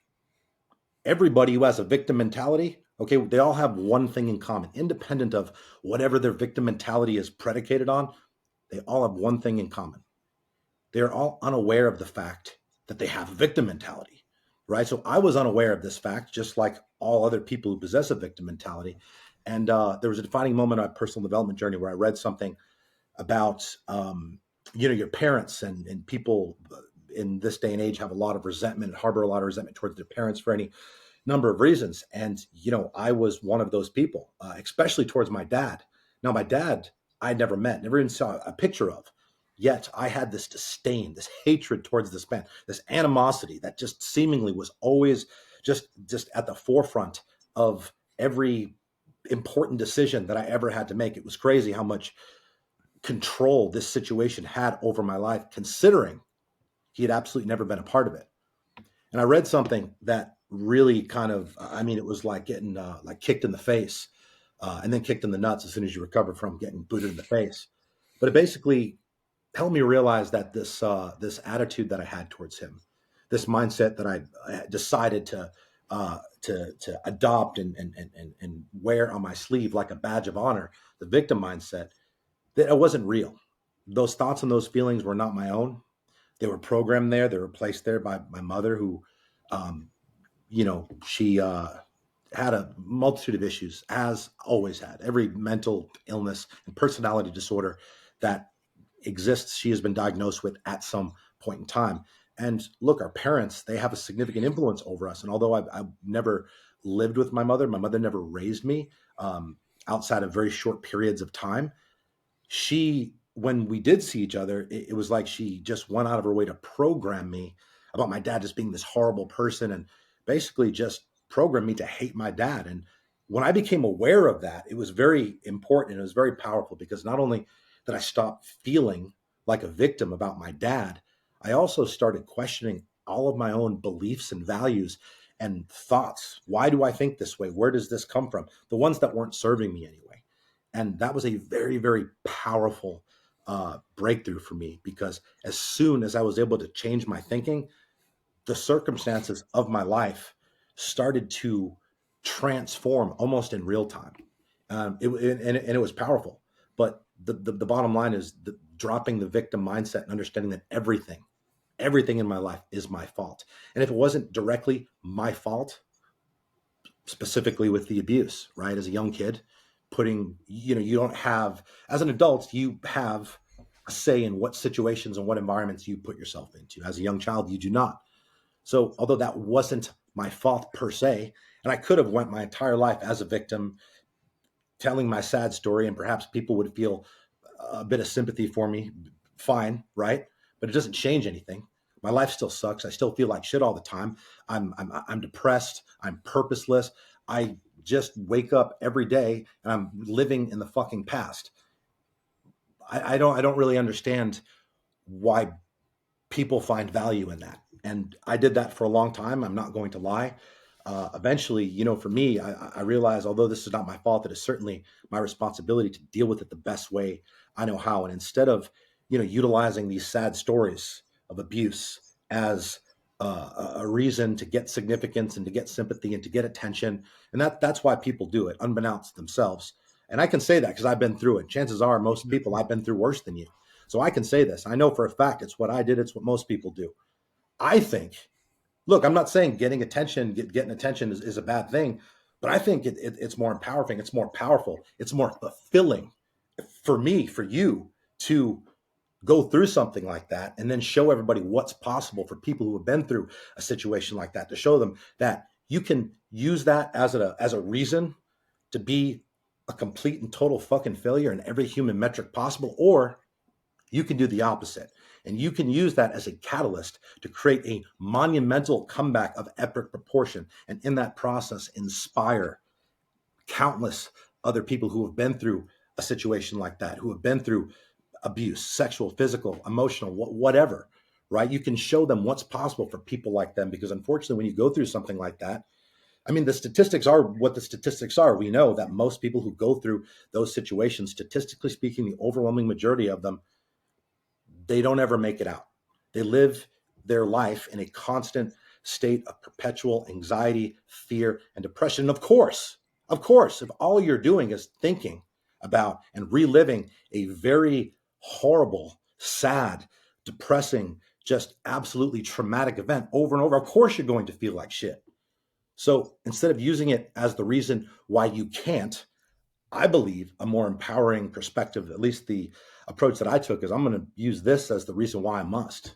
[SPEAKER 2] everybody who has a victim mentality, okay, they all have one thing in common, independent of whatever their victim mentality is predicated on. They all have one thing in common. They're all unaware of the fact that they have a victim mentality, right? So I was unaware of this fact, just like all other people who possess a victim mentality. And there was a defining moment on my personal development journey where I read something about, your parents and people in this day and age have a lot of resentment, harbor a lot of resentment towards their parents for any number of reasons. And, I was one of those people, especially towards my dad. Now, my dad, I'd never met, never even saw a picture of. Yet I had this disdain, this hatred towards this man, this animosity that just seemingly was always just at the forefront of every important decision that I ever had to make. It was crazy how much control this situation had over my life, considering he had absolutely never been a part of it. And I read something that really it was like getting like kicked in the face and then kicked in the nuts as soon as you recover from getting booted in the face. But it basically helped me realize that this attitude that I had towards him, this mindset that I decided to adopt and wear on my sleeve like a badge of honor, the victim mindset, that it wasn't real. Those thoughts and those feelings were not my own. They were programmed there. They were placed there by my mother, who, she had a multitude of issues, as always had. Every mental illness and personality disorder that exists, she has been diagnosed with at some point in time. And look, our parents, they have a significant influence over us. And although I've never lived with my mother never raised me. outside of very short periods of time. She, when we did see each other, it was like she just went out of her way to program me about my dad just being this horrible person, and basically just program me to hate my dad. And when I became aware of that, it was very important. It was very powerful, because not only did I stop feeling like a victim about my dad, I also started questioning all of my own beliefs and values and thoughts. Why do I think this way? Where does this come from? The ones that weren't serving me anyway. And that was a very, very powerful breakthrough for me, because as soon as I was able to change my thinking, the circumstances of my life started to transform almost in real time. And it was powerful. But the bottom line is dropping the victim mindset and understanding that everything in my life is my fault. And if it wasn't directly my fault, specifically with the abuse, right? As a young kid, you don't have, as an adult, you have a say in what situations and what environments you put yourself into. As a young child, you do not. So although that wasn't my fault per se, and I could have went my entire life as a victim, telling my sad story, and perhaps people would feel a bit of sympathy for me, fine, right? But it doesn't change anything. My life still sucks. I still feel like shit all the time. I'm depressed. I'm purposeless. I just wake up every day and I'm living in the fucking past. I don't really understand why people find value in that. And I did that for a long time. I'm not going to lie. Eventually, for me, I realized, although this is not my fault, it is certainly my responsibility to deal with it the best way I know how. And instead of, utilizing these sad stories of abuse as a reason to get significance and to get sympathy and to get attention, and that's why people do it, unbeknownst to themselves. And I can say that because I've been through it. Chances are, most people, I've been through worse than you. So I can say this. I know for a fact it's what I did. It's what most people do. I think, look, I'm not saying getting attention is a bad thing, but I think it's more empowering. It's more powerful. It's more fulfilling for me, for you to go through something like that and then show everybody what's possible for people who have been through a situation like that, to show them that you can use that as a reason to be a complete and total fucking failure in every human metric possible, or you can do the opposite. And you can use that as a catalyst to create a monumental comeback of epic proportion. And in that process, inspire countless other people who have been through a situation like that, who have been through abuse, sexual, physical, emotional, whatever, right? You can show them what's possible for people like them. Because unfortunately, when you go through something like that, I mean, the statistics are what the statistics are. We know that most people who go through those situations, statistically speaking, the overwhelming majority of them, they don't ever make it out. They live their life in a constant state of perpetual anxiety, fear, and depression. And of course, if all you're doing is thinking about and reliving a very horrible, sad, depressing, just absolutely traumatic event over and over, of course you're going to feel like shit. So instead of using it as the reason why you can't, I believe a more empowering perspective, at least the approach that I took, is I'm going to use this as the reason why I must.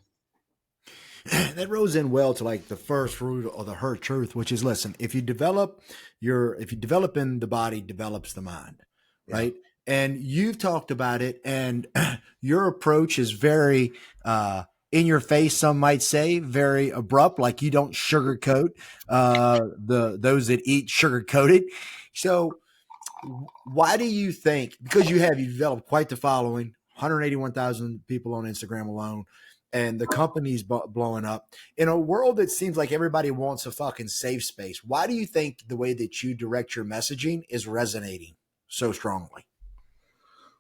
[SPEAKER 1] That rolls in well to like the first root of the hurt truth, which is, listen, if you develop in the body, develops the mind,
[SPEAKER 2] Yeah.
[SPEAKER 1] right? And you've talked about it, and your approach is very in your face, some might say, very abrupt, like you don't sugarcoat the those that eat sugar coated. So why do you think, because you developed quite the following, 181,000 people on Instagram alone, and the company's blowing up in a world that seems like everybody wants a fucking safe space? Why do you think the way that you direct your messaging is resonating so strongly?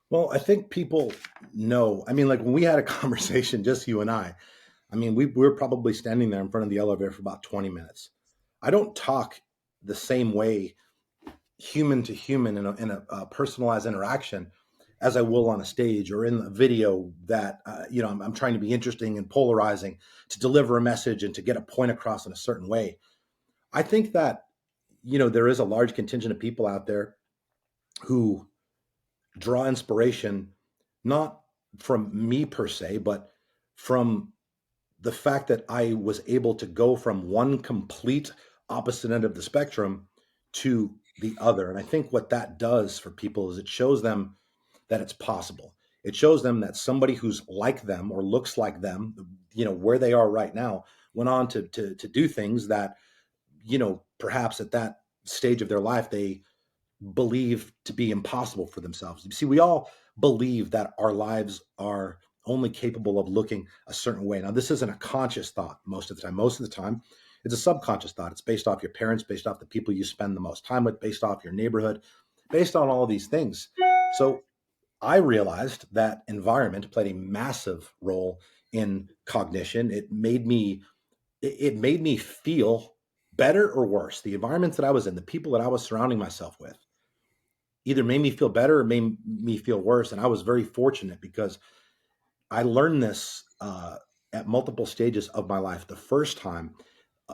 [SPEAKER 2] Well, I think people know. I mean, like when we had a conversation, just you and I mean, we were probably standing there in front of the elevator for about 20 minutes. I don't talk the same way, human to human, in a personalized interaction, as I will on a stage or in a video that, I'm trying to be interesting and polarizing, to deliver a message and to get a point across in a certain way. I think that, there is a large contingent of people out there who draw inspiration, not from me per se, but from the fact that I was able to go from one complete opposite end of the spectrum to the other. And I think what that does for people is it shows them that it's possible. It shows them that somebody who's like them or looks like them, where they are right now, went on to do things that, perhaps at that stage of their life, they believe to be impossible for themselves. You see, we all believe that our lives are only capable of looking a certain way. Now, this isn't a conscious thought most of the time. Most of the time, it's a subconscious thought. It's based off your parents, based off the people you spend the most time with, based off your neighborhood, based on all of these things. So I realized that environment played a massive role in cognition. It made me feel better or worse. The environments that I was in, the people that I was surrounding myself with, either made me feel better or made me feel worse. And I was very fortunate because I learned this at multiple stages of my life. The first time,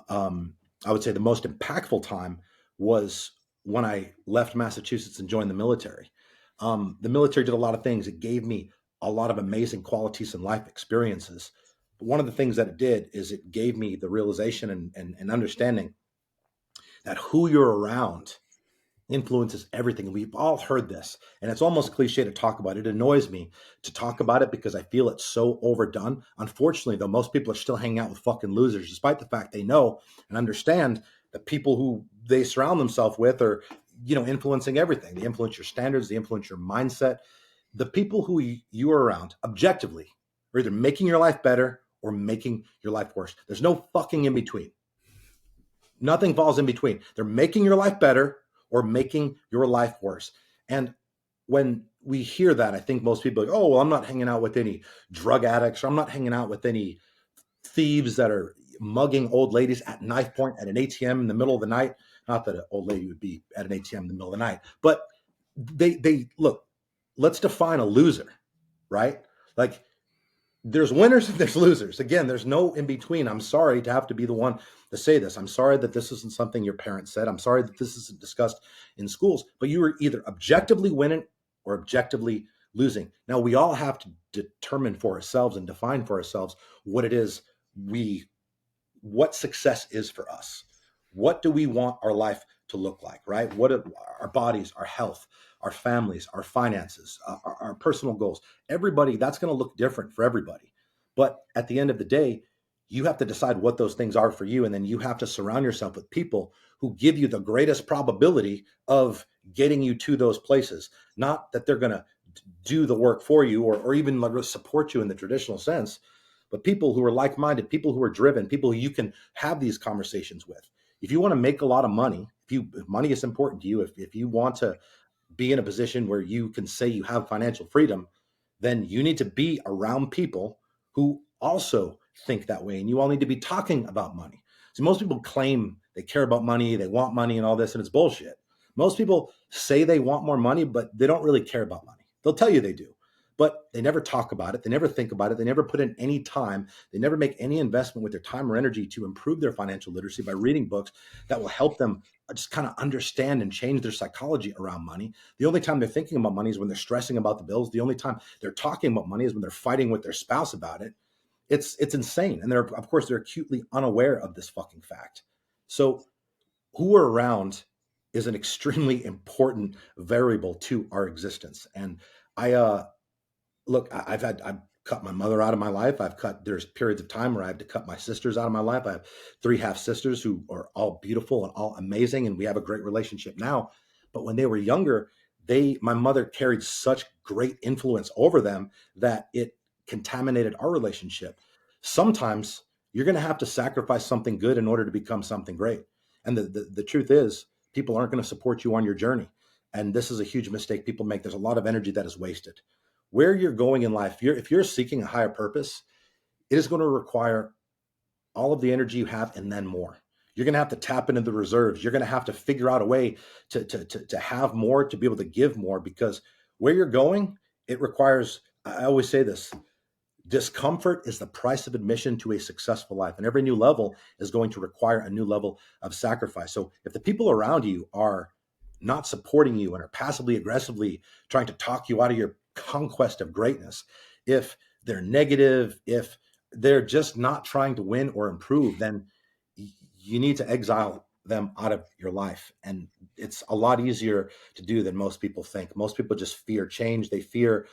[SPEAKER 2] I would say the most impactful time, was when I left Massachusetts and joined the military. The military did a lot of things. It gave me a lot of amazing qualities and life experiences. But one of the things that it did is it gave me the realization and understanding that who you're around influences everything. We've all heard this, and it's almost cliche to talk about it. It annoys me to talk about it because I feel it's so overdone. Unfortunately, though, most people are still hanging out with fucking losers, despite the fact they know and understand that people who they surround themselves with are, influencing everything. They influence your standards, they influence your mindset. The people who you are around, objectively, are either making your life better or making your life worse. There's no fucking in between. Nothing falls in between. They're making your life better or making your life worse. And when we hear that, I think most people are like, oh, well, I'm not hanging out with any drug addicts, or I'm not hanging out with any thieves that are mugging old ladies at knife point at an ATM in the middle of the night. Not that an old lady would be at an ATM in the middle of the night, but they look, let's define a loser, right? Like, there's winners and there's losers. Again, there's no in between. I'm sorry to have to be the one to say this. I'm sorry that this isn't something your parents said. I'm sorry that this isn't discussed in schools, but you are either objectively winning or objectively losing. Now, we all have to determine for ourselves and define for ourselves what it is what success is for us. What do we want our life to look like, right? What are our bodies, our health, our families, our finances, our personal goals? Everybody, that's going to look different for everybody. But at the end of the day, you have to decide what those things are for you. And then you have to surround yourself with people who give you the greatest probability of getting you to those places. Not that they're going to do the work for you or even support you in the traditional sense, but people who are like-minded, people who are driven, people who you can have these conversations with. If you want to make a lot of money, if money is important to you, if you want to be in a position where you can say you have financial freedom, then you need to be around people who also think that way. And you all need to be talking about money. So most people claim they care about money, they want money and all this, and it's bullshit. Most people say they want more money, but they don't really care about money. They'll tell you they do, but they never talk about it. They never think about it. They never put in any time. They never make any investment with their time or energy to improve their financial literacy by reading books that will help them just kind of understand and change their psychology around money. The only time they're thinking about money is when they're stressing about the bills. The only time they're talking about money is when they're fighting with their spouse about it. It's insane. And of course, they're acutely unaware of this fucking fact. So who we're around is an extremely important variable to our existence. And I look, I've cut my mother out of my life. There's periods of time where I had to cut my sisters out of my life. I have 3 half sisters who are all beautiful and all amazing, and we have a great relationship now. But when they were younger, my mother carried such great influence over them that it contaminated our relationship. Sometimes you're going to have to sacrifice something good in order to become something great. And the truth is, people aren't going to support you on your journey. And this is a huge mistake people make. There's a lot of energy that is wasted. Where you're going in life, if you're seeking a higher purpose, it is going to require all of the energy you have and then more. You're going to have to tap into the reserves. You're going to have to figure out a way to have more, to be able to give more, because where you're going, it requires, I always say this, discomfort is the price of admission to a successful life. And every new level is going to require a new level of sacrifice. So if the people around you are not supporting you and are passively aggressively trying to talk you out of your conquest of greatness, if they're negative, if they're just not trying to win or improve, then you need to exile them out of your life. And it's a lot easier to do than most people think. Most people just fear change. They fear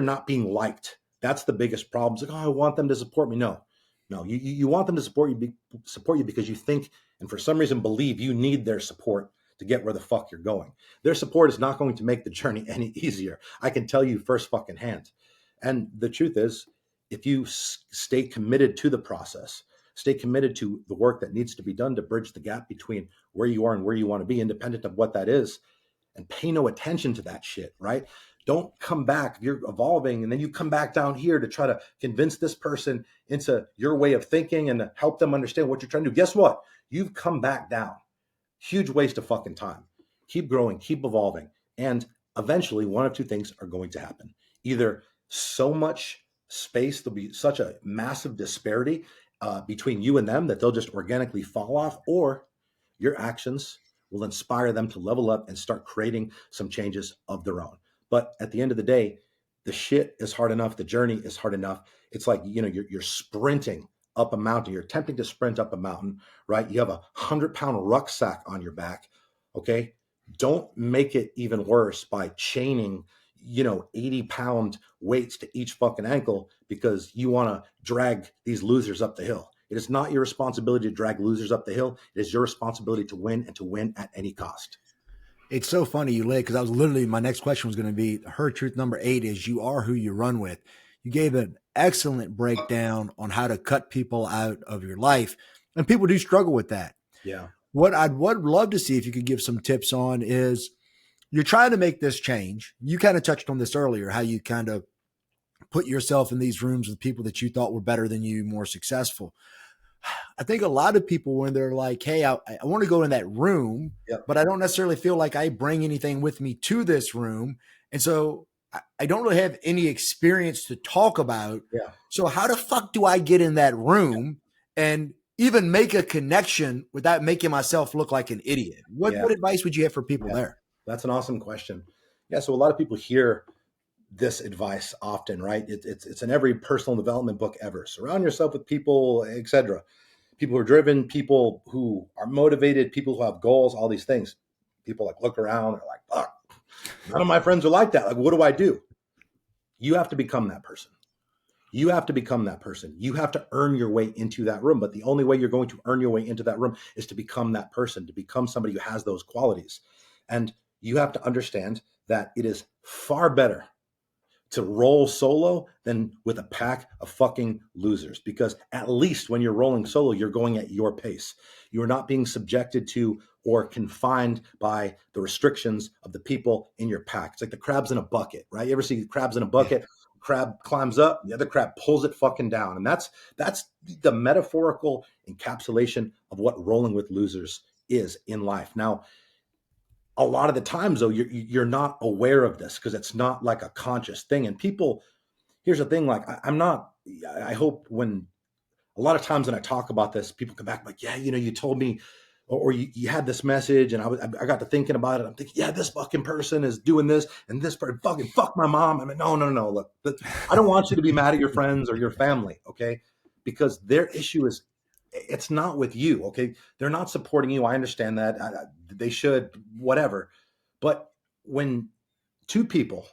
[SPEAKER 2] not being liked. That's the biggest problem. It's like, oh, I want them to support me. No, no, you want them to support you because you think, and for some reason believe, you need their support to get where the fuck you're going. Their support is not going to make the journey any easier. I can tell you first fucking hand. And the truth is, if you stay committed to the process, stay committed to the work that needs to be done to bridge the gap between where you are and where you want to be, independent of what that is, and pay no attention to that shit, right? Don't come back. If you're evolving and then you come back down here to try to convince this person into your way of thinking and to help them understand what you're trying to do. Guess what? You've come back down. Huge waste of fucking time. Keep growing, keep evolving. And eventually one of two things are going to happen. Either so much space, there'll be such a massive disparity between you and them that they'll just organically fall off, or your actions will inspire them to level up and start creating some changes of their own. But at the end of the day, the shit is hard enough. The journey is hard enough. It's like, you're sprinting up a mountain. You're attempting to sprint up a mountain, right? You have a 100-pound rucksack on your back. Okay. Don't make it even worse by chaining 80-pound weights to each fucking ankle because you want to drag these losers up the hill. It is not your responsibility to drag losers up the hill. It is your responsibility to win, and to win at any cost.
[SPEAKER 1] It's so funny you lay, because my next question was going to be, herd truth number 8 is you are who you run with. You gave an excellent breakdown on how to cut people out of your life. And people do struggle with that.
[SPEAKER 2] Yeah.
[SPEAKER 1] What I'd love to see if you could give some tips on is, you're trying to make this change. You kind of touched on this earlier, how you kind of put yourself in these rooms with people that you thought were better than you, more successful. I think a lot of people, when they're like, hey, I want to go in that room,
[SPEAKER 2] Yep.
[SPEAKER 1] but I don't necessarily feel like I bring anything with me to this room. And so I don't really have any experience to talk about.
[SPEAKER 2] Yeah.
[SPEAKER 1] So how the fuck do I get in that room and even make a connection without making myself look like an idiot? What advice would you have for people there?
[SPEAKER 2] That's an awesome question. Yeah. So a lot of people hear this advice often, right? It's in every personal development book ever. Surround yourself with people, etc. People who are driven, people who are motivated, people who have goals, all these things. People like look around, they're like, fuck, none of my friends are like that. Like, what do I do? You have to become that person. You have to become that person. You have to earn your way into that room. But the only way you're going to earn your way into that room is to become that person, to become somebody who has those qualities. And you have to understand that it is far better to roll solo than with a pack of fucking losers, because at least when you're rolling solo, you're going at your pace. You're not being subjected to or confined by the restrictions of the people in your pack. It's like the crabs in a bucket, right? You ever see crabs in a bucket? Yeah. Crab climbs up, the other crab pulls it fucking down. And that's the metaphorical encapsulation of what rolling with losers is in life. Now, a lot of the times though, you're not aware of this because it's not like a conscious thing. And people, here's the thing, like I hope when a lot of times when I talk about this, people come back like, yeah, you told me, or you had this message, and I got to thinking about it. I'm thinking, yeah, this fucking person is doing this, and this person fuck my mom. I mean, no. Look, I don't want you to be mad at your friends or your family, okay? Because their issue is, it's not with you, okay? They're not supporting you. I understand that. They should, whatever. But when two people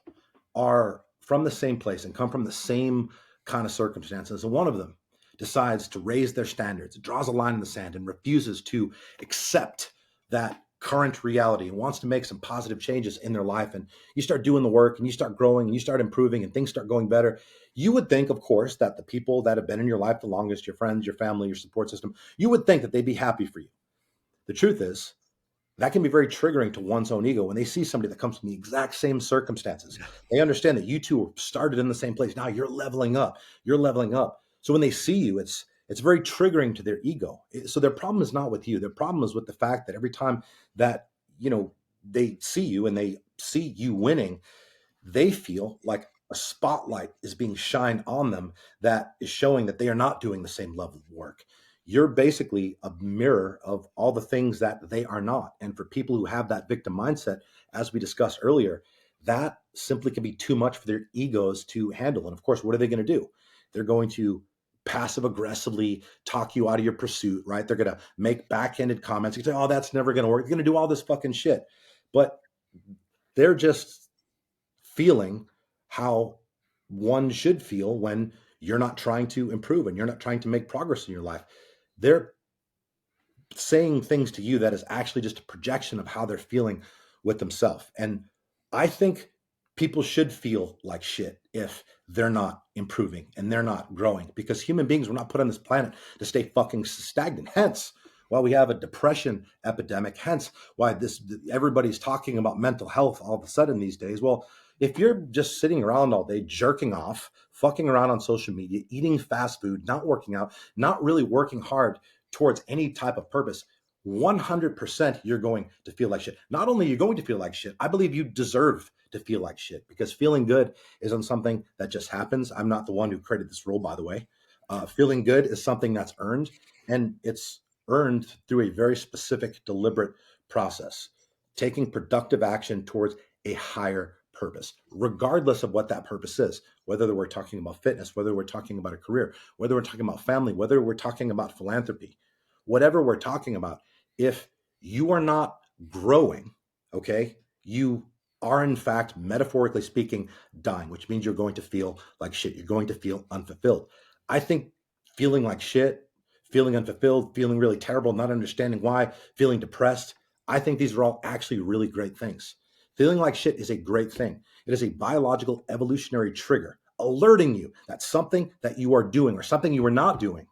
[SPEAKER 2] are from the same place and come from the same kind of circumstances, and one of them decides to raise their standards, draws a line in the sand, and refuses to accept that current reality and wants to make some positive changes in their life, and you start doing the work and you start growing and you start improving and things start going better, you would think, of course, that the people that have been in your life the longest, your friends, your family, your support system, you would think that they'd be happy for you. The truth is, that can be very triggering to one's own ego when they see somebody that comes from the exact same circumstances. They understand that you two started in the same place. Now you're leveling up. You're leveling up. So when they see you, it's very triggering to their ego. So their problem is not with you. Their problem is with the fact that every time that, they see you and they see you winning, they feel like a spotlight is being shined on them that is showing that they are not doing the same level of work. You're basically a mirror of all the things that they are not. And for people who have that victim mindset, as we discussed earlier, that simply can be too much for their egos to handle. And of course, what are they going to do? They're going to passive aggressively talk you out of your pursuit, right? They're going to make backhanded comments. You say, oh, that's never going to work. They're going to do all this fucking shit. But they're just feeling how one should feel when you're not trying to improve and you're not trying to make progress in your life. They're saying things to you that is actually just a projection of how they're feeling with themselves. And I think people should feel like shit if they're not improving and they're not growing, because human beings were not put on this planet to stay fucking stagnant. Hence why we have a depression epidemic. Hence why everybody's talking about mental health all of a sudden these days. Well, if you're just sitting around all day jerking off, fucking around on social media, eating fast food, not working out, not really working hard towards any type of purpose, 100% you're going to feel like shit. Not only are you going to feel like shit, I believe you deserve to feel like shit, because feeling good isn't something that just happens. I'm not the one who created this rule, by the way. Feeling good is something that's earned, and it's earned through a very specific, deliberate process, taking productive action towards a higher purpose, regardless of what that purpose is, whether we're talking about fitness, whether we're talking about a career, whether we're talking about family, whether we're talking about philanthropy, whatever we're talking about. If you are not growing, okay, you are in fact, metaphorically speaking, dying, which means you're going to feel like shit. You're going to feel unfulfilled. I think feeling like shit, feeling unfulfilled, feeling really terrible, not understanding why, feeling depressed, I think these are all actually really great things. Feeling like shit is a great thing. It is a biological evolutionary trigger alerting you that something that you are doing or something you are not doing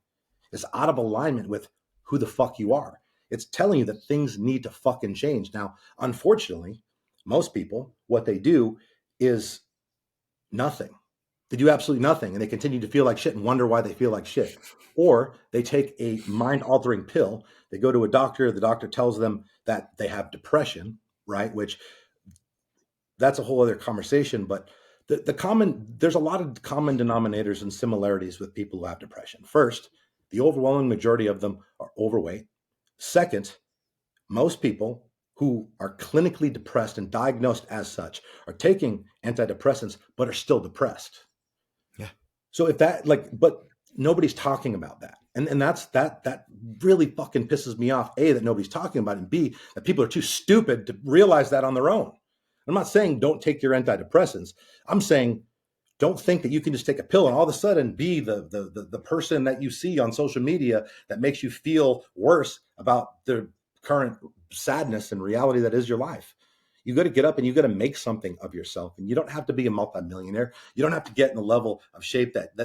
[SPEAKER 2] is out of alignment with who the fuck you are. It's telling you that things need to fucking change. Now, unfortunately, most people, what they do is nothing. They do absolutely nothing, and they continue to feel like shit and wonder why they feel like shit. Or they take a mind-altering pill. They go to a doctor. The doctor tells them that they have depression, right? Which that's a whole other conversation. But there's a lot of common denominators and similarities with people who have depression. First, the overwhelming majority of them are overweight. Second, most people who are clinically depressed and diagnosed as such are taking antidepressants, but are still depressed.
[SPEAKER 1] Yeah.
[SPEAKER 2] So if that but nobody's talking about that. And that really fucking pisses me off. A, that nobody's talking about it, and B, that people are too stupid to realize that on their own. I'm not saying don't take your antidepressants. I'm saying don't think that you can just take a pill and all of a sudden be the person that you see on social media that makes you feel worse about the current sadness and reality that is your life. You got to get up and you got to make something of yourself. And you don't have to be a multimillionaire. You don't have to get in the level of shape that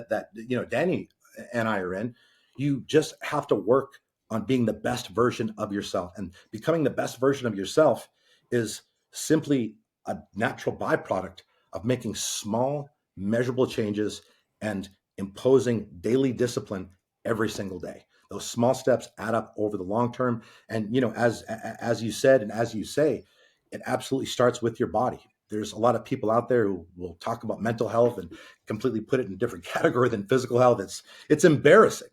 [SPEAKER 2] Danny and I are in. You just have to work on being the best version of yourself. And becoming the best version of yourself is simply a natural byproduct of making small, measurable changes and imposing daily discipline every single day. Those small steps add up over the long term. And as you said and as you say, it absolutely starts with your body. There's a lot of people out there who will talk about mental health and completely put it in a different category than physical health. It's embarrassing.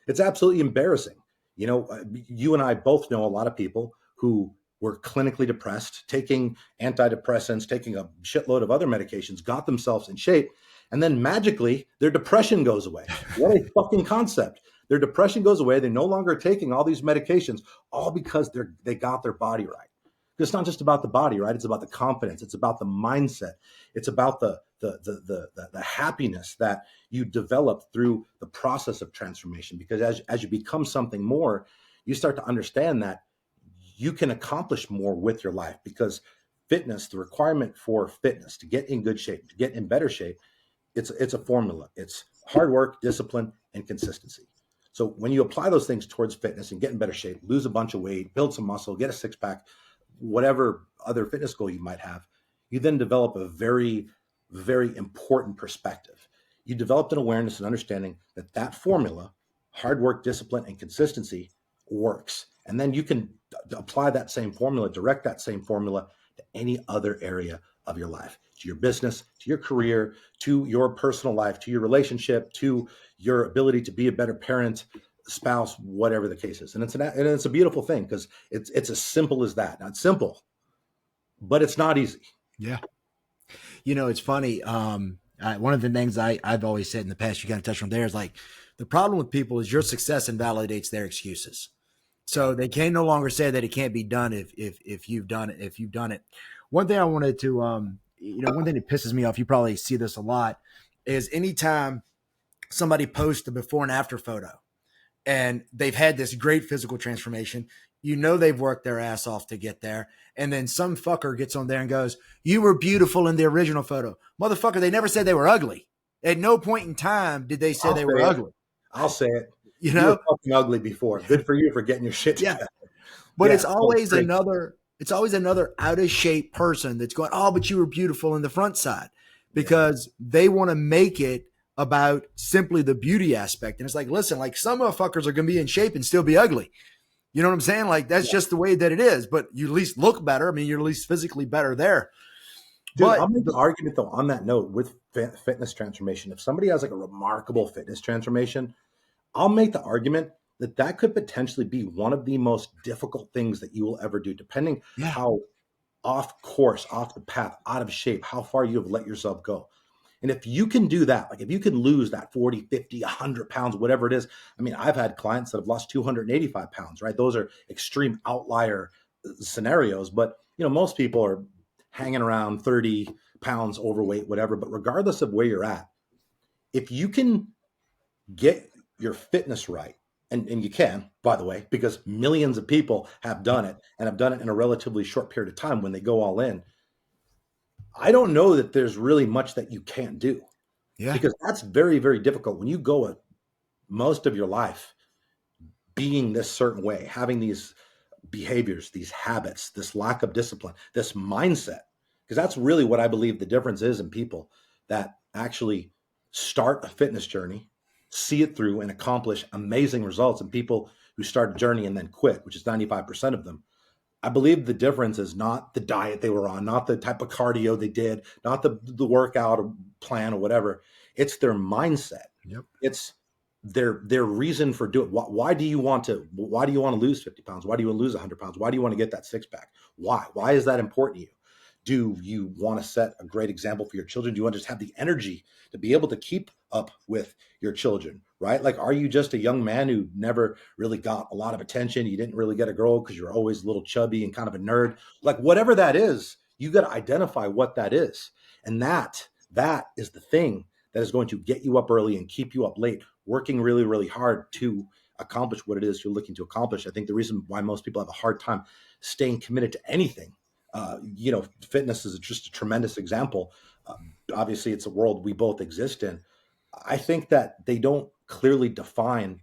[SPEAKER 2] It's absolutely embarrassing. You and I both know a lot of people who were clinically depressed, taking antidepressants, taking a shitload of other medications, got themselves in shape, and then magically their depression goes away. What a fucking concept. Their depression goes away. They're no longer taking all these medications, all because they got their body right. It's not just about the body, right? It's about the confidence. It's about the mindset. It's about the happiness that you develop through the process of transformation. Because as you become something more, you start to understand that you can accomplish more with your life, because fitness, the requirement for fitness to get in good shape, to get in better shape, it's a formula. It's hard work, discipline, and consistency. So when you apply those things towards fitness and get in better shape, lose a bunch of weight, build some muscle, get a six pack, whatever other fitness goal you might have, you then develop a very, very important perspective. You developed an awareness and understanding that formula, hard work, discipline, and consistency, works. And then you can apply that same formula, direct that same formula to any other area of your life, to your business, to your career, to your personal life, to your relationship, to your ability to be a better parent, spouse, whatever the case is. And it's a beautiful thing, because it's as simple as that. Now, it's simple, but it's not easy.
[SPEAKER 1] Yeah. It's funny. One of the things I've always said in the past, you kind of touched on there, is like the problem with people is your success invalidates their excuses. So they can no longer say that it can't be done if you've done it. If you've done it, one thing I wanted to one thing that pisses me off. You probably see this a lot, is anytime somebody posts a before and after photo and they've had this great physical transformation. You know they've worked their ass off to get there. And then some fucker gets on there and goes, "You were beautiful in the original photo." Motherfucker, they never said they were ugly. At no point in time did they say they were ugly.
[SPEAKER 2] I'll say it.
[SPEAKER 1] You
[SPEAKER 2] You
[SPEAKER 1] know,
[SPEAKER 2] were fucking ugly before. Good for you for getting your shit
[SPEAKER 1] yeah.
[SPEAKER 2] together.
[SPEAKER 1] But
[SPEAKER 2] Yeah,
[SPEAKER 1] it's always another out of shape person that's going, "Oh, but you were beautiful in the front side," because they want to make it about simply the beauty aspect. And it's like, listen, like some motherfuckers are going to be in shape and still be ugly. You know what I'm saying? Like that's just the way that it is, but you at least look better. I mean, you're at least physically better there.
[SPEAKER 2] Dude,
[SPEAKER 1] But
[SPEAKER 2] I'll make the argument though on that note with fitness transformation. If somebody has like a remarkable fitness transformation, I'll make the argument that that could potentially be one of the most difficult things that you will ever do, depending how off course, off the path, out of shape, how far you have let yourself go. And if you can do that, like if you can lose that 40, 50, 100 pounds, whatever it is. I mean, I've had clients that have lost 285 pounds, right? Those are extreme outlier scenarios. But, most people are hanging around 30 pounds overweight, whatever. But regardless of where you're at, if you can get your fitness right, and you can, by the way, because millions of people have done it and have done it in a relatively short period of time when they go all in. I don't know that there's really much that you can't do.
[SPEAKER 1] yeah,
[SPEAKER 2] Because that's very, very difficult when you go most of your life being this certain way, having these behaviors, these habits, this lack of discipline, this mindset. Because that's really what I believe the difference is in people that actually start a fitness journey, see it through, and accomplish amazing results, and people who start a journey and then quit, which is 95% of them. I believe the difference is not the diet they were on, not the type of cardio they did, not the workout plan or whatever. It's their mindset.
[SPEAKER 1] yep,
[SPEAKER 2] It's their reason for doing. Why do you want to lose 50 pounds? Why do you want to lose 100 pounds? Why do you want to get that six pack? Why is that important to you? Do you want to set a great example for your children? Do you want to just have the energy to be able to keep up with your children, right? Like, are you just a young man who never really got a lot of attention? You didn't really get a girl because you're always a little chubby and kind of a nerd. Like, whatever that is, you got to identify what that is. And that is the thing that is going to get you up early and keep you up late, working really, really hard to accomplish what it is you're looking to accomplish. I think the reason why most people have a hard time staying committed to anything, fitness is just a tremendous example. Obviously, it's a world we both exist in. I think that they don't clearly define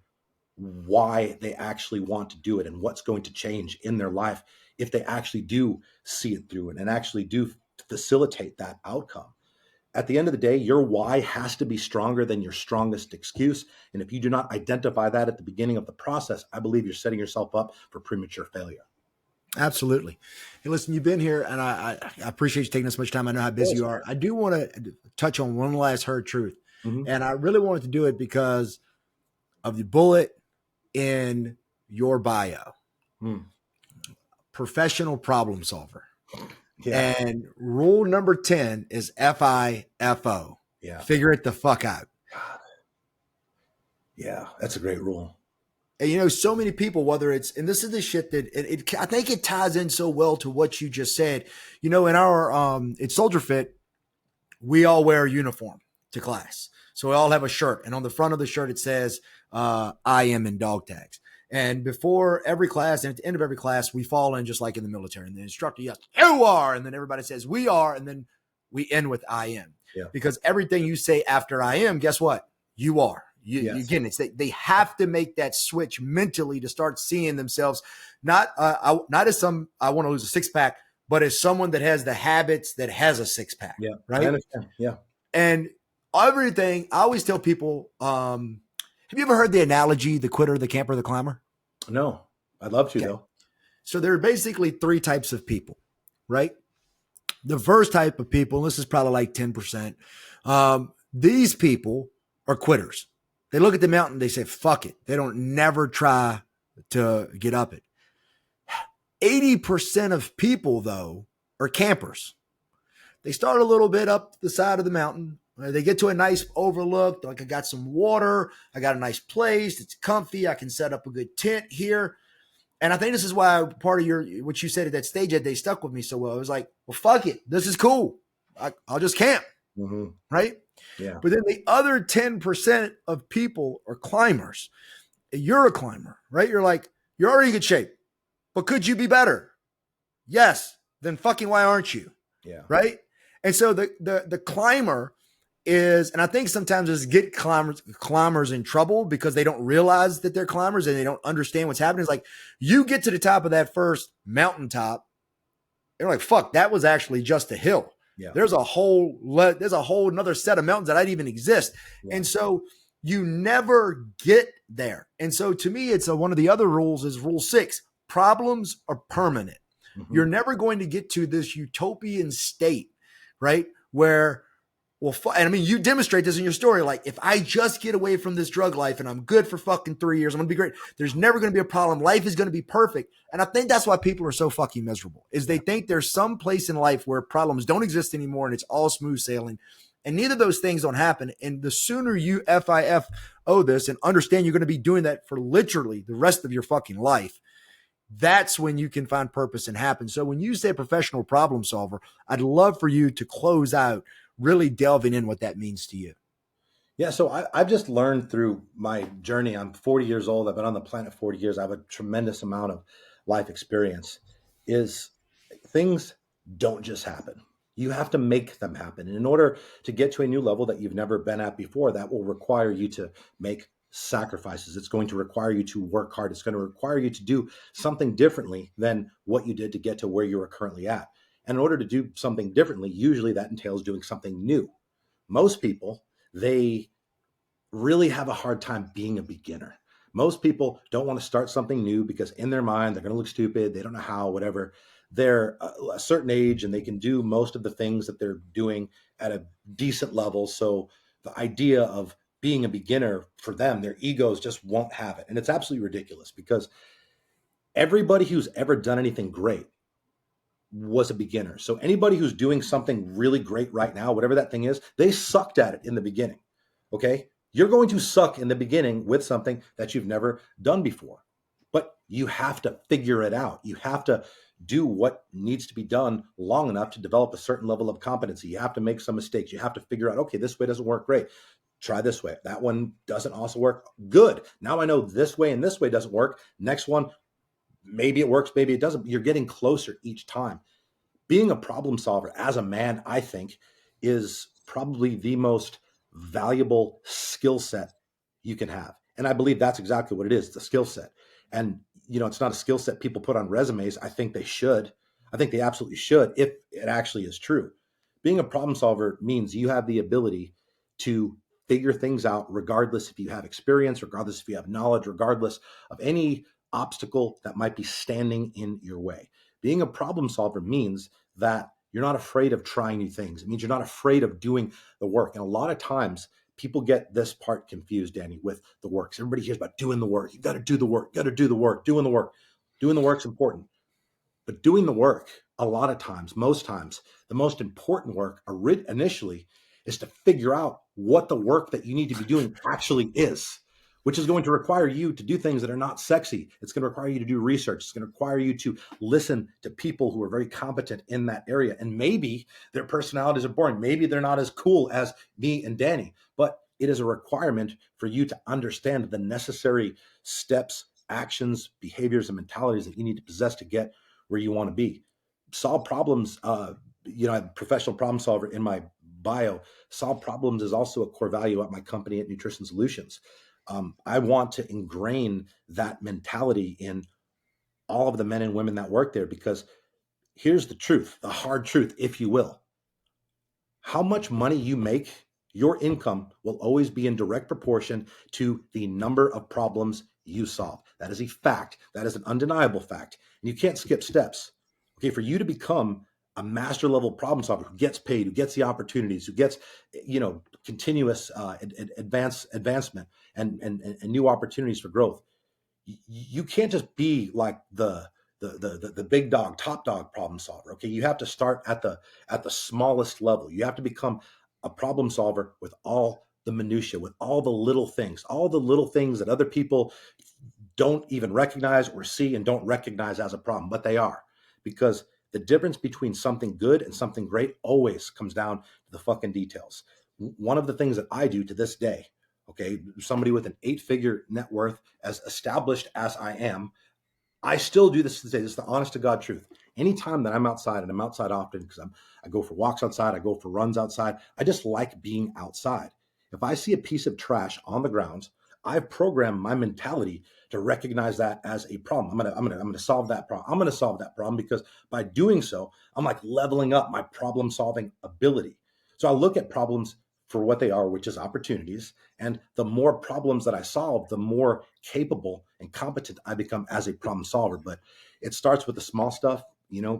[SPEAKER 2] why they actually want to do it and what's going to change in their life if they actually do see it through and actually do facilitate that outcome. At the end of the day, your why has to be stronger than your strongest excuse. And if you do not identify that at the beginning of the process, I believe you're setting yourself up for premature failure.
[SPEAKER 1] absolutely. Hey, listen, you've been here, and I appreciate you taking this much time. I know how busy you are. I do want to touch on one last hard truth, and I really wanted to do it because of the bullet in your bio. Professional problem solver. Yeah. And rule number 10 is FIFO.
[SPEAKER 2] Yeah.
[SPEAKER 1] Figure it the fuck out.
[SPEAKER 2] Yeah, that's a great rule.
[SPEAKER 1] And so many people, whether it's, and this is the shit that I think it ties in so well to what you just said. In our it's Soldier Fit, we all wear a uniform to class. So we all have a shirt, and on the front of the shirt it says I am in dog tags. And before every class, and at the end of every class, we fall in just like in the military. And the instructor yells, "You are," and then everybody says, "We are," and then we end with "I am." Yeah. Because everything you say after "I am," guess what? You are. Again, they have to make that switch mentally to start seeing themselves not as some I want to lose a six pack, but as someone that has the habits that has a six pack.
[SPEAKER 2] Yeah,
[SPEAKER 1] right.
[SPEAKER 2] I understand. Yeah,
[SPEAKER 1] and everything I always tell people. Have you ever heard the analogy, the quitter, the camper, the climber?
[SPEAKER 2] No, I'd love to though.
[SPEAKER 1] So there are basically three types of people, right? The first type of people, and this is probably like 10%. These people are quitters. They look at the mountain, they say, fuck it. They don't never try to get up it. 80% of people, though, are campers. They start a little bit up the side of the mountain, They get to a nice overlook. Like, I got some water. I got a nice place. It's comfy. I can set up a good tent here. And I think this is why part of what you said at that stage, that they stuck with me so well. It was like, well, fuck it. This is cool. I'll just camp.
[SPEAKER 2] Mm-hmm.
[SPEAKER 1] Right.
[SPEAKER 2] Yeah.
[SPEAKER 1] But then the other 10% of people are climbers. You're a climber, right? You're like, you're already in good shape, but could you be better? Yes. Then fucking why aren't you?
[SPEAKER 2] Yeah.
[SPEAKER 1] Right. And so the climber is, and I think sometimes this get climbers in trouble because they don't realize that they're climbers and they don't understand what's happening. It's like, you get to the top of that first mountaintop, they're like, fuck, that was actually just a hill.
[SPEAKER 2] Yeah.
[SPEAKER 1] There's a whole another set of mountains that didn't even exist. Yeah. And so you never get there. And so to me, it's one of the other rules is rule 6. Problems are permanent. Mm-hmm. You're never going to get to this utopian state, right? Where, well, and I mean, you demonstrate this in your story. Like, if I just get away from this drug life and I'm good for fucking 3 years, I'm going to be great. There's never going to be a problem. Life is going to be perfect. And I think that's why people are so fucking miserable, is they think there's some place in life where problems don't exist anymore and it's all smooth sailing. And neither of those things don't happen. And the sooner you FIFO this and understand you're going to be doing that for literally the rest of your fucking life, that's when you can find purpose and happen. So when you say professional problem solver, I'd love for you to close out really delving in what that means to you.
[SPEAKER 2] Yeah. So I've just learned through my journey. I'm 40 years old. I've been on the planet 40 years. I have a tremendous amount of life experience. Is things don't just happen. You have to make them happen. And in order to get to a new level that you've never been at before, that will require you to make sacrifices. It's going to require you to work hard. It's going to require you to do something differently than what you did to get to where you are currently at. And in order to do something differently, usually that entails doing something new. Most people, they really have a hard time being a beginner. Most people don't want to start something new because in their mind, they're going to look stupid. They don't know how, whatever. They're a certain age and they can do most of the things that they're doing at a decent level. So the idea of being a beginner for them, their egos just won't have it. And it's absolutely ridiculous because everybody who's ever done anything great was a beginner. So anybody who's doing something really great right now, whatever that thing is, they sucked at it in the beginning. Okay. You're going to suck in the beginning with something that you've never done before, but you have to figure it out. You have to do what needs to be done long enough to develop a certain level of competency. You have to make some mistakes. You have to figure out, okay, this way doesn't work. Great. Try this way. That one doesn't also work. Good. Now I know this way and this way doesn't work. Next one, maybe it works, maybe it doesn't. You're getting closer each time. Being a problem solver as a man, I think, is probably the most valuable skill set you can have. And I believe that's exactly what it is, the skill set. And, it's not a skill set people put on resumes. I think they should. I think they absolutely should, if it actually is true. Being a problem solver means you have the ability to figure things out, regardless if you have experience, regardless if you have knowledge, regardless of any obstacle that might be standing in your way. Being a problem solver means that you're not afraid of trying new things. It means you're not afraid of doing the work. And a lot of times people get this part confused, Danny, with the work. So everybody hears about doing the work. You got to do the work, doing the work. Doing the work's important. But doing the work, a lot of times, most times, the most important work initially is to figure out what the work that you need to be doing actually is, which is going to require you to do things that are not sexy. It's going to require you to do research. It's going to require you to listen to people who are very competent in that area. And maybe their personalities are boring. Maybe they're not as cool as me and Danny, but it is a requirement for you to understand the necessary steps, actions, behaviors, and mentalities that you need to possess to get where you want to be. Solve problems. I'm a professional problem solver in my bio. Solve problems is also a core value at my company at Nutrition Solutions. I want to ingrain that mentality in all of the men and women that work there, because here's the truth, the hard truth, if you will. How much money you make, your income will always be in direct proportion to the number of problems you solve. That is a fact. That is an undeniable fact. And you can't skip steps. Okay, for you to become a master level problem solver who gets paid, who gets the opportunities, who gets, continuous advancement and new opportunities for growth. You can't just be like the big dog, top dog problem solver. Okay, you have to start at the smallest level. You have to become a problem solver with all the minutia, with all the little things that other people don't even recognize or see and don't recognize as a problem, but they are. Because the difference between something good and something great always comes down to the fucking details. One of the things that I do to this day, okay, somebody with an 8-figure net worth, as established as I am, I still do this today. This is the honest to God truth. Anytime that I'm outside, and I'm outside often because I go for walks outside, I go for runs outside. I just like being outside. If I see a piece of trash on the grounds, I've programmed my mentality to recognize that as a problem. I'm gonna solve that problem. I'm gonna solve that problem because by doing so, I'm like leveling up my problem solving ability. So I look at problems for what they are, which is opportunities. And the more problems that I solve, the more capable and competent I become as a problem solver. But it starts with the small stuff,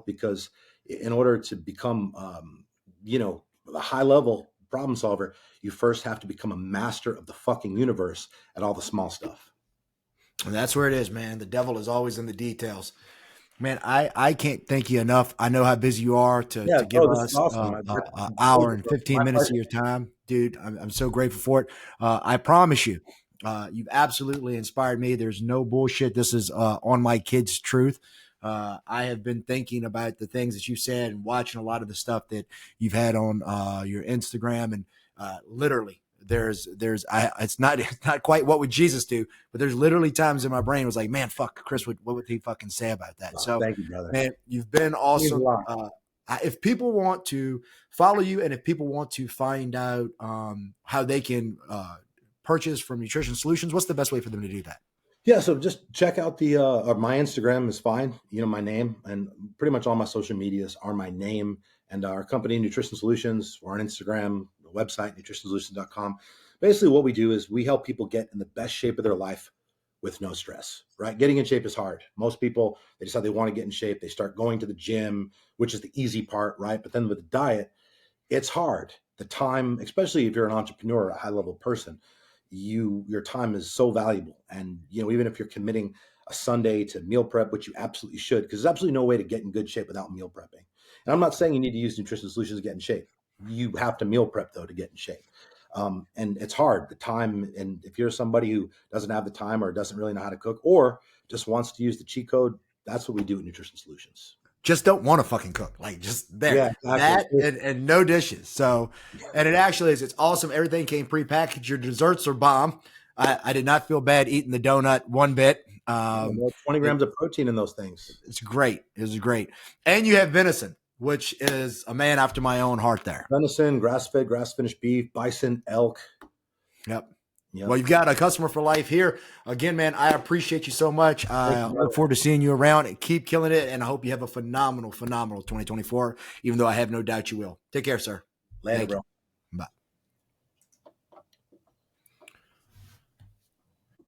[SPEAKER 2] because in order to become, a high level problem solver, you first have to become a master of the fucking universe at all the small stuff.
[SPEAKER 1] And that's where it is, man. The devil is always in the details. Man, I can't thank you enough. I know how busy you are to give
[SPEAKER 2] This is
[SPEAKER 1] us
[SPEAKER 2] awesome.
[SPEAKER 1] an hour and 15 minutes of your time. Dude, I'm so grateful for it. I promise you, you've absolutely inspired me. There's no bullshit. This is on my kids' truth. I have been thinking about the things that you said and watching a lot of the stuff that you've had on your Instagram, and literally it's not quite what would Jesus do, but there's literally times in my brain was like, man, fuck, Chris, what would he fucking say about that? So
[SPEAKER 2] thank you, brother.
[SPEAKER 1] man, you've been awesome. If people want to follow you and if people want to find out how they can purchase from Nutrition Solutions, what's the best way for them to do that?
[SPEAKER 2] Yeah, so just check out my Instagram is fine. My name, and pretty much all my social medias are my name, and our company, Nutrition Solutions. We're on Instagram, the website, nutritionsolutions.com. Basically, what we do is we help people get in the best shape of their life with no stress, right? Getting in shape is hard. Most people, they decide they want to get in shape. They start going to the gym, which is the easy part, right? But then with the diet, it's hard. The time, especially if you're an entrepreneur, a high-level person, your time is so valuable. And, even if you're committing a Sunday to meal prep, which you absolutely should, because there's absolutely no way to get in good shape without meal prepping. And I'm not saying you need to use Nutrition Solutions to get in shape. You have to meal prep, though, to get in shape. And it's hard, the time. And if you're somebody who doesn't have the time or doesn't really know how to cook or just wants to use the cheat code, that's what we do at Nutrition Solutions.
[SPEAKER 1] Just don't want to fucking cook. Like just there,
[SPEAKER 2] yeah, exactly.
[SPEAKER 1] that and no dishes. So, and it actually is, it's awesome. Everything came prepackaged. Your desserts are bomb. I did not feel bad eating the donut one bit.
[SPEAKER 2] 20 grams of protein in those things.
[SPEAKER 1] It's great. It was great. And you have venison, which is a man after my own heart there.
[SPEAKER 2] Venison, grass-fed, grass-finished beef, bison, elk.
[SPEAKER 1] Yep. Well, you've got a customer for life here. Again, man, I appreciate you so much. I look forward to seeing you around and keep killing it. And I hope you have a phenomenal 2024, even though I have no doubt you will. Take care, sir.
[SPEAKER 2] Later, bro.